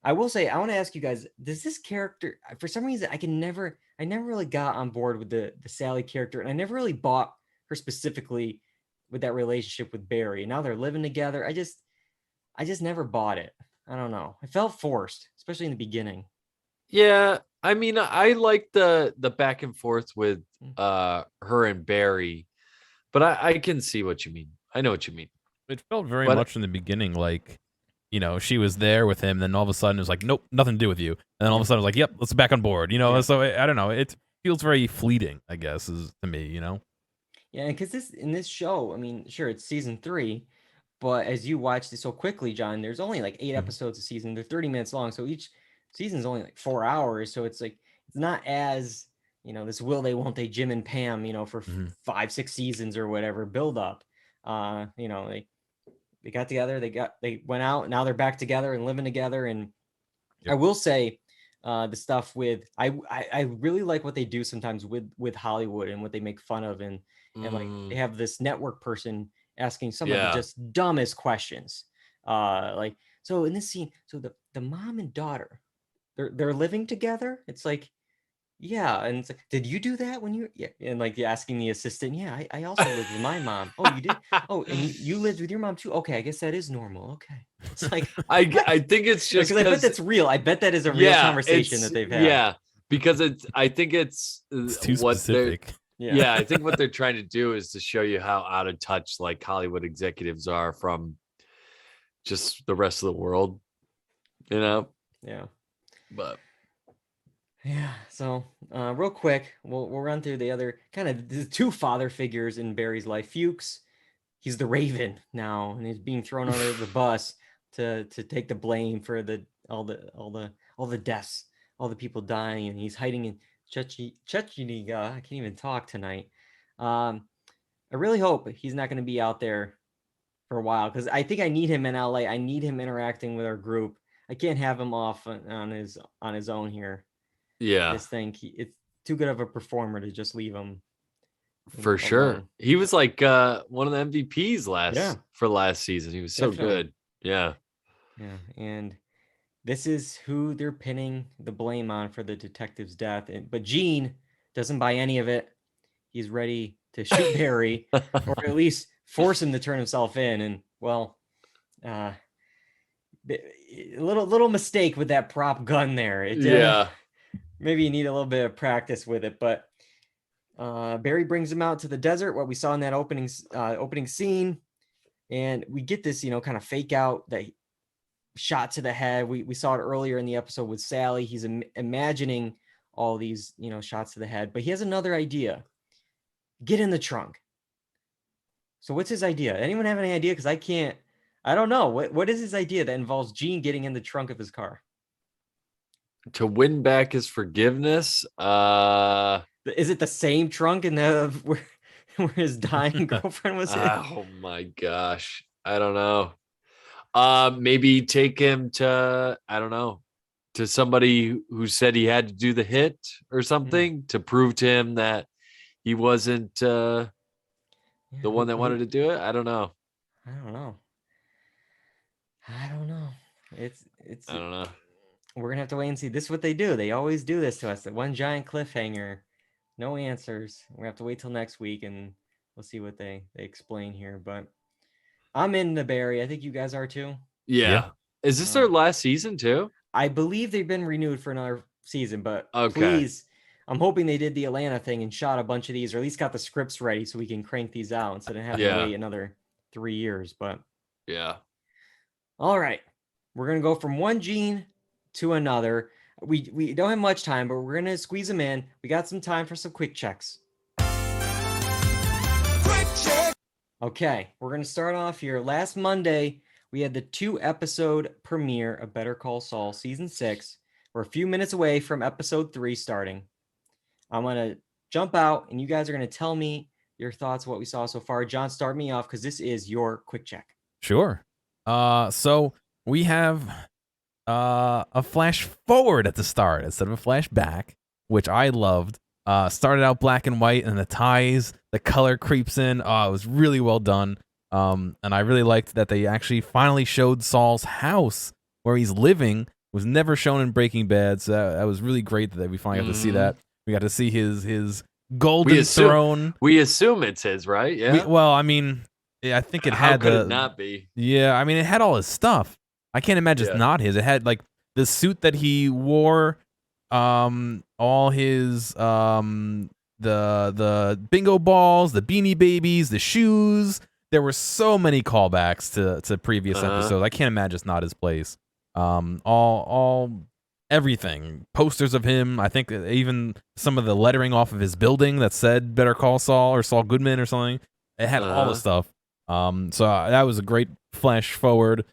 I will say, I want to ask you guys, does this character, for some reason, I never really got on board with the Sally character, and I never really bought her specifically with that relationship with Barry. And now they're living together. I just never bought it. I don't know. It felt forced, especially in the beginning. Yeah, I mean, I like the back and forth with her and Barry, but I can see what you mean. I know what you mean. It felt very But much in the beginning like, she was there with him, then all of a sudden it was like, nope, nothing to do with you. And then all of a sudden it was like, yep, let's back on board. Yeah. So I don't know. It feels very fleeting, I guess, to me, Yeah, because in this show, I mean, sure, it's season 3, but as you watched it so quickly, John, there's only like 8 episodes a season. They're 30 minutes long, so each season's only like 4 hours. So it's like it's not as this will they won't they Jim and Pam for 5-6 seasons or whatever build up. They got together, they went out, now they're back together and living together. And I will say, the stuff with I really like what they do sometimes with Hollywood and what they make fun of, and like they have this network person asking some of the just dumbest questions. Like, so in this scene, so the mom and daughter, they're living together. It's like, yeah, and it's like, did you do that when you and like asking the assistant, yeah, I also lived with my mom. Oh, you did? Oh, and you lived with your mom too? Okay, I guess that is normal. Okay. It's like I think it's just because I bet that's real. I bet that is a real conversation that they've had. Yeah, because I think it's too specific. Yeah, I think what they're trying to do is to show you how out of touch like Hollywood executives are from just the rest of the world, Yeah. But yeah, so real quick, we'll run through the other kind of the 2 father figures in Barry's life. Fuchs, he's the Raven now, and he's being thrown under the bus to take the blame for all the deaths, all the people dying, and he's hiding in Chechnya. I can't even talk tonight. I really hope he's not going to be out there for a while, because I think I need him in LA. I need him interacting with our group. I can't have him off on his own here. Yeah, this thing, it's too good of a performer to just leave him. For sure, he was like one of the MVPs for last season. He was so good. Yeah, and this is who they're pinning the blame on for the detective's death. But Gene doesn't buy any of it. He's ready to shoot Barry, or at least force him to turn himself in. And well, a little mistake with that prop gun there. Maybe you need a little bit of practice with it, but Barry brings him out to the desert, what we saw in that opening scene, and we get this, kind of fake out that shot to the head. We saw it earlier in the episode with Sally. He's imagining all these, shots to the head, but he has another idea. Get in the trunk. So what's his idea? Anyone have any idea? Because I don't know. What is his idea that involves Gene getting in the trunk of his car? To win back his forgiveness. Is it the same trunk in where his dying girlfriend was in? Oh my gosh, I don't know. Maybe take him to to somebody who said he had to do the hit or something to prove to him that he wasn't the one that wanted to do it. I don't know. I don't know. It's I don't know. We're gonna have to wait and see. This is what they do. They always do this to us. That one giant cliffhanger, no answers. We have to wait till next week, and we'll see what they explain here. But I'm in the Barry. I think you guys are too. Yeah. Is this their last season too? I believe they've been renewed for another season. But okay. Please, I'm hoping they did the Atlanta thing and shot a bunch of these, or at least got the scripts ready so we can crank these out instead of having to wait another 3 years. But yeah. All right, we're gonna go from one Gene to another. We don't have much time, but we're gonna squeeze them in. We got some time for some quick checks. Quick check. Okay, we're gonna start off here. Last Monday, we had the 2-episode premiere of Better Call Saul season 6. We're a few minutes away from episode 3 starting. I'm gonna jump out, and you guys are gonna tell me your thoughts, what we saw so far. John, start me off because this is your quick check. Sure. So we have a flash forward at the start instead of a flashback, which I loved. Started out black and white, and the ties, the color creeps in. It was really well done. And I really liked that they actually finally showed Saul's house where he's living. Was never shown in Breaking Bad, so that was really great that we finally got to see that. We got to see his golden throne. We assume it's his, right? Yeah. I think it How had could it not be? Yeah, I mean, it had all his stuff. I can't imagine it's not his. It had like the suit that he wore all his the bingo balls, the Beanie Babies, the shoes. There were so many callbacks to previous episodes. I can't imagine it's not his place. All everything, posters of him. I think even some of the lettering off of his building that said "Better Call Saul" or Saul Goodman or something. It had all the stuff. So that was a great flash forward.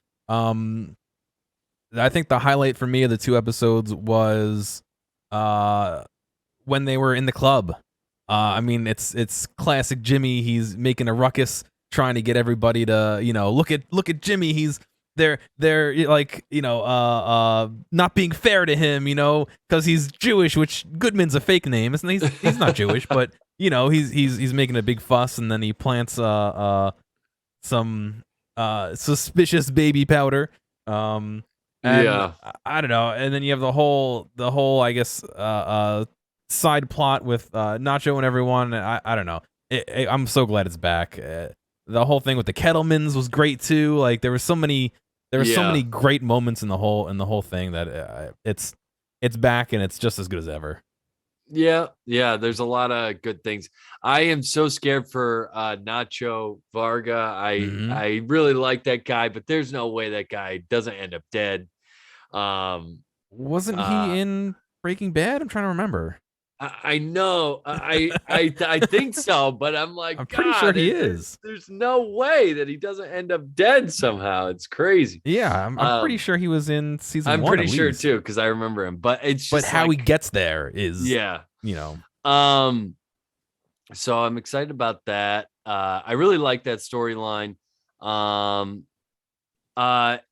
I think the highlight for me of the 2 episodes was when they were in the club. I mean, it's classic Jimmy. He's making a ruckus, trying to get everybody to, look at Jimmy. They're like, not being fair to him, because he's Jewish, which Goodman's a fake name. He's not Jewish, but he's making a big fuss, and then he plants some suspicious baby powder. And I don't know. And then you have the whole I guess side plot with Nacho and everyone. I don't know. I'm so glad it's back. The whole thing with the Kettlemans was great too. Like there were so many great moments in the whole thing that it's back and it's just as good as ever. Yeah, there's a lot of good things. I am so scared for Nacho Varga. I really like that guy, but there's no way that guy doesn't end up dead. Wasn't he in Breaking Bad? I'm trying to remember. I know. I think so, but I'm like, I'm pretty sure he is. There's no way that he doesn't end up dead somehow. It's crazy. Yeah, I'm pretty sure he was in season 1. I'm pretty sure too, because I remember him. But it's just how he gets there is So I'm excited about that. I really like that storyline.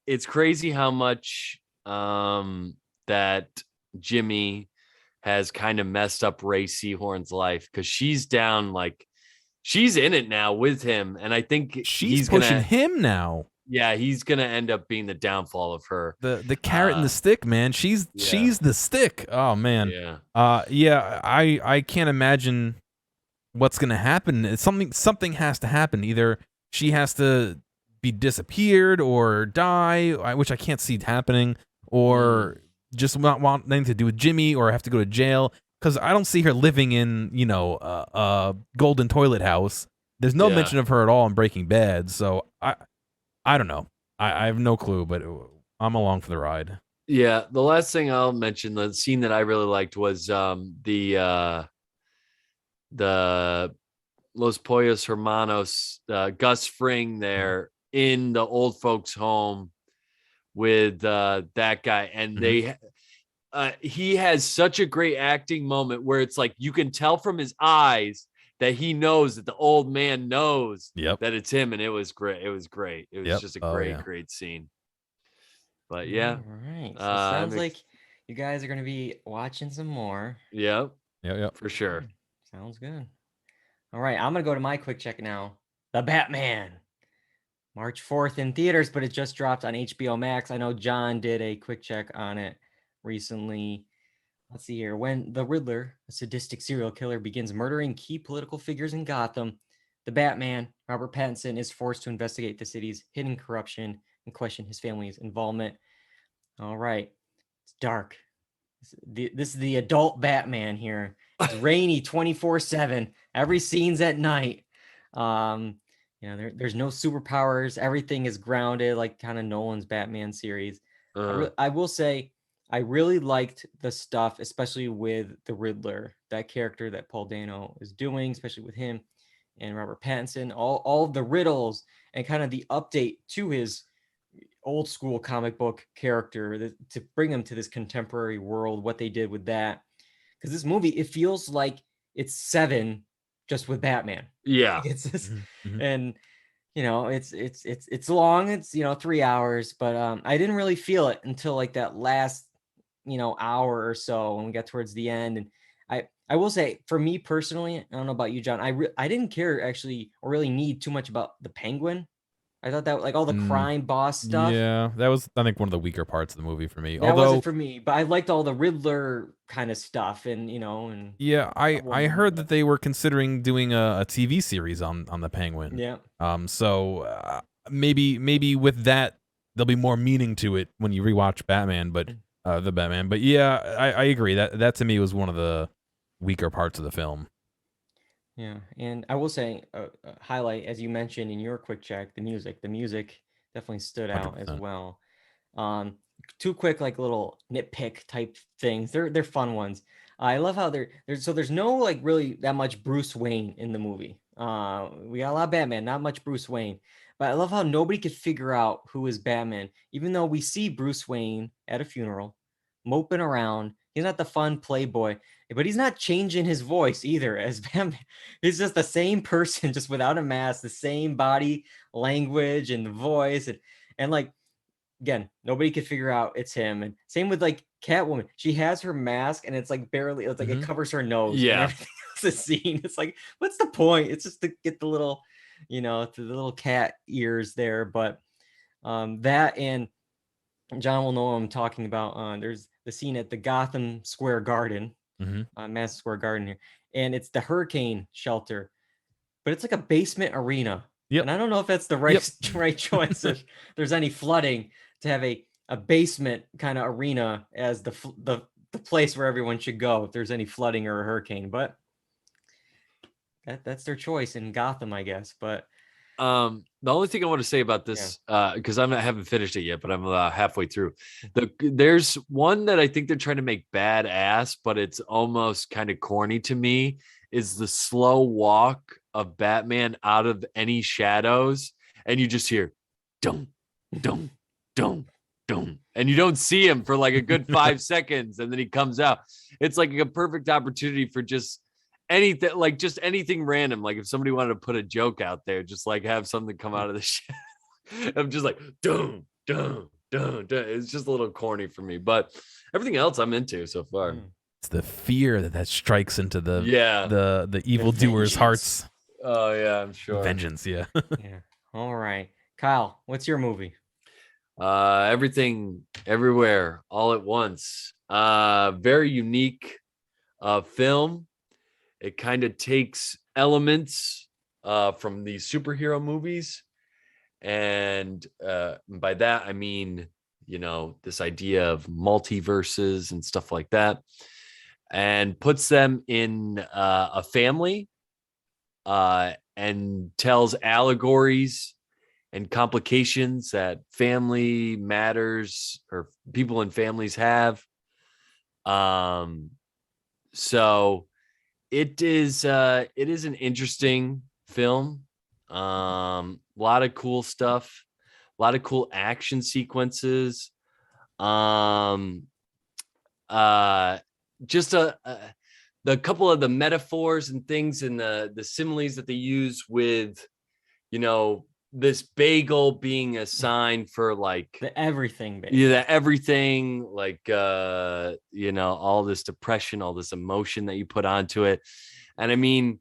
It's crazy how much that Jimmy has kind of messed up Ray Seahorn's life, because she's down, like she's in it now with him, and I think he's pushing him now. Yeah, he's gonna end up being the downfall of her. The carrot and the stick, man. She's the stick. Oh man. I can't imagine what's gonna happen. It's something has to happen. Either she has to be disappeared or die, which I can't see happening, or just not want anything to do with Jimmy, or have to go to jail, because I don't see her living in a golden toilet house. There's no mention of her at all in Breaking Bad, so I don't know. I have no clue, but I'm along for the ride. Yeah, the last thing I'll mention, the scene that I really liked was the Los Pollos Hermanos, Gus Fring there in the old folks' home with that guy, and he has such a great acting moment where it's like you can tell from his eyes that he knows that the old man knows that it's him, and it was great. It was just a great scene. But yeah, all right. So sounds like you guys are going to be watching some more. Yep, for sure. Sounds good. All right, I'm going to go to my quick check now. The Batman, March 4th in theaters, but it just dropped on HBO Max. I know John did a quick check on it recently. Let's see here. When the Riddler, a sadistic serial killer, begins murdering key political figures in Gotham, the Batman, Robert Pattinson, is forced to investigate the city's hidden corruption and question his family's involvement. All right. It's dark. This is the adult Batman here. It's rainy 24/7. Every scene's at night. There's no superpowers. Everything is grounded, like kind of Nolan's Batman series. I will say, I really liked the stuff, especially with the Riddler, that character that Paul Dano is doing, especially with him and Robert Pattinson, all of the riddles and kind of the update to his old school comic book character to bring him to this contemporary world, what they did with that. Because this movie, it feels like it's Seven just with Batman. Yeah. It's this, and it's long, it's 3 hours, but I didn't really feel it until like that last hour or so when we got towards the end. And I will say, for me personally, I don't know about you, John, I didn't care actually or really need too much about the Penguin. I thought that like all the crime boss stuff. Yeah, that was, I think, one of the weaker parts of the movie for me. That wasn't for me, but I liked all the Riddler kind of stuff, and yeah, I heard that they were considering doing a TV series on the Penguin. Yeah. So maybe with that there'll be more meaning to it when you rewatch Batman. But The Batman. But yeah, I agree. That to me was one of the weaker parts of the film. Yeah, and I will say, highlight, as you mentioned in your quick check, the music. The music definitely stood out as 100%. well. Um, Two quick like little nitpick type things. They're fun ones. I love how there's no like really that much Bruce Wayne in the movie. We got a lot of Batman, not much Bruce Wayne. But I love how nobody could figure out who is Batman, even though we see Bruce Wayne at a funeral, moping around. He's not the fun playboy, but he's not changing his voice either as Batman. He's just the same person, just without a mask, the same body language and the voice, and like again, nobody could figure out it's him. And same with like Catwoman. She has her mask and it's like barely, it's like it covers her nose and Yeah. everything else is seen. It's like, what's the point? It's just to get the little, to the little cat ears there. But that, and John will know what I'm talking about. There's the scene at the Gotham Square Garden, Madison Square Garden here, and it's the hurricane shelter, but it's like a basement arena. Yep. And I don't know if that's the right choice. If there's any flooding, to have a basement kind of arena as the place where everyone should go if there's any flooding or a hurricane. But that's their choice in Gotham, I guess. But the only thing I want to say about this, because I haven't finished it yet, but I'm halfway through. There's one that I think they're trying to make badass, but it's almost kind of corny to me. Is the slow walk of Batman out of any shadows, and you just hear, dum, dum, dum, dum, and you don't see him for like a good 5 seconds, and then he comes out. It's like a perfect opportunity for just anything, like just anything random. Like if somebody wanted to put a joke out there, just like have something come out of the shadow. I'm just like, dum, dum, dum, dum. It's just a little corny for me, but everything else I'm into so far. It's the fear that strikes into the evildoers' vengeance. hearts. Oh yeah, I'm sure. Vengeance, yeah. yeah. All right, Kyle, what's your movie? Everything, everywhere, all at once. Very unique film. It kind of takes elements from these superhero movies, and by that I mean, this idea of multiverses and stuff like that, and puts them in a family, and tells allegories and complications that family matters or people in families have. So it is an interesting film. A lot of cool stuff, a lot of cool action sequences. Just the couple of the metaphors and things and the similes that they use with, this bagel being a sign for like The everything bagel. yeah, everything, like all this depression, all this emotion that you put onto it. And I mean,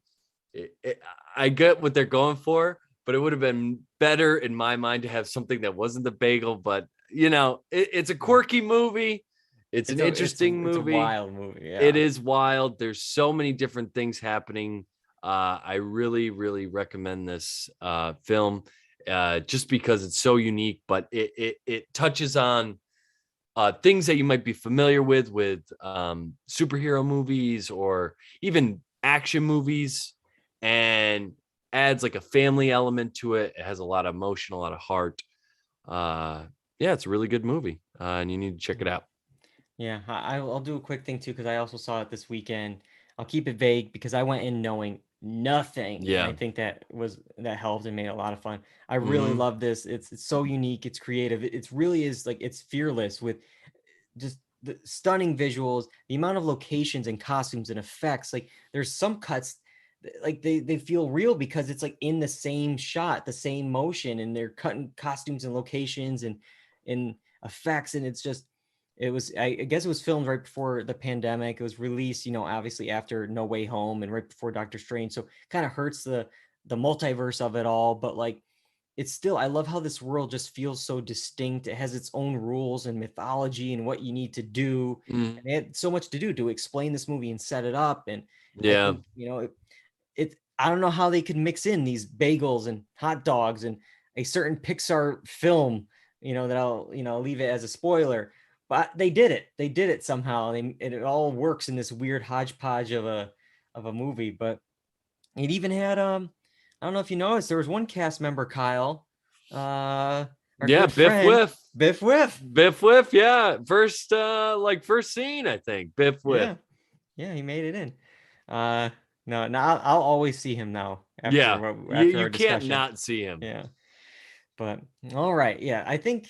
I get what they're going for, but it would have been better in my mind to have something that wasn't the bagel. But it's a quirky movie. It's an interesting movie. It's a wild movie. Yeah. It is wild. There's so many different things happening. I really, really recommend this film, just because it's so unique, but it touches on things that you might be familiar with superhero movies or even action movies, and adds like a family element to it. It has a lot of emotion, a lot of heart. It's a really good movie, and you need to check it out. Yeah, I'll do a quick thing too, because I also saw it this weekend. I'll keep it vague because I went in knowing nothing. Yeah. And I think that helped and made it a lot of fun. I really love this. It's so unique. It's creative. It really is like, it's fearless with just the stunning visuals, the amount of locations and costumes and effects. Like there's some cuts like they feel real because it's like in the same shot, the same motion, and they're cutting costumes and locations and effects, and it's just. I guess it was filmed right before the pandemic. It was released, obviously after No Way Home and right before Doctor Strange. So kind of hurts the multiverse of it all. But like, it's still, I love how this world just feels so distinct. It has its own rules and mythology and what you need to do. And they had so much to do to explain this movie and set it up. And Yeah, I think, I don't know how they could mix in these bagels and hot dogs and a certain Pixar film, that I'll, leave it as a spoiler. but they did it. They did it somehow. It all works in this weird hodgepodge of a movie. But it even had I don't know if you noticed, there was one cast member, Kyle, our Yeah, good Biff friend, Whiff. Biff Whiff. Biff Whiff, yeah. First scene, I think. Biff Whiff. Yeah, he made it in. No, I'll always see him now after Yeah. after You our can't discussion. not see him. Yeah. But all right, yeah, I think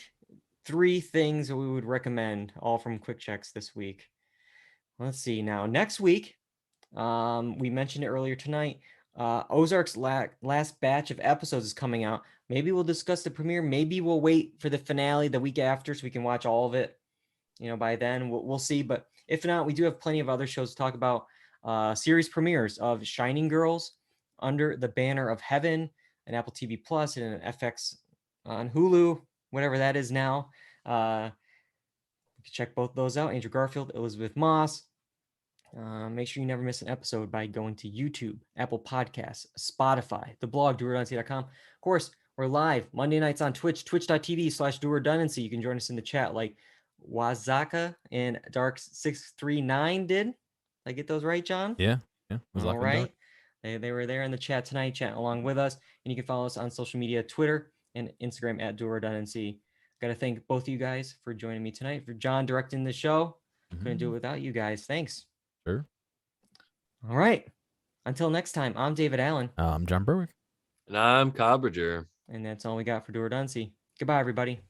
3 things that we would recommend, all from Quick Checks this week. Let's see now. Next week, we mentioned it earlier tonight. Ozark's last batch of episodes is coming out. Maybe we'll discuss the premiere. Maybe we'll wait for the finale the week after so we can watch all of it. By then we'll see. But if not, we do have plenty of other shows to talk about. Series premieres of Shining Girls, Under the Banner of Heaven, an Apple TV Plus, and an FX on Hulu, whatever that is now. You can check both those out. Andrew Garfield, Elizabeth Moss. Make sure you never miss an episode by going to YouTube, Apple Podcasts, Spotify, the blog, dualredundancy.com. Of course, we're live Monday nights on Twitch, twitch.tv/dualredundancy. You can join us in the chat like Wazaka and Dark639 did. Did I get those right, John? Yeah. All right. They were there in the chat tonight, chatting along with us. And you can follow us on social media, Twitter and Instagram at Dual Redundancy. Got to thank both of you guys for joining me tonight. For John directing the show. Couldn't do it without you guys. Thanks. Sure. All right. Until next time, I'm David Allen. I'm John Berwick. And I'm Kyle Bridger. And that's all we got for Dual Redundancy. Goodbye, everybody.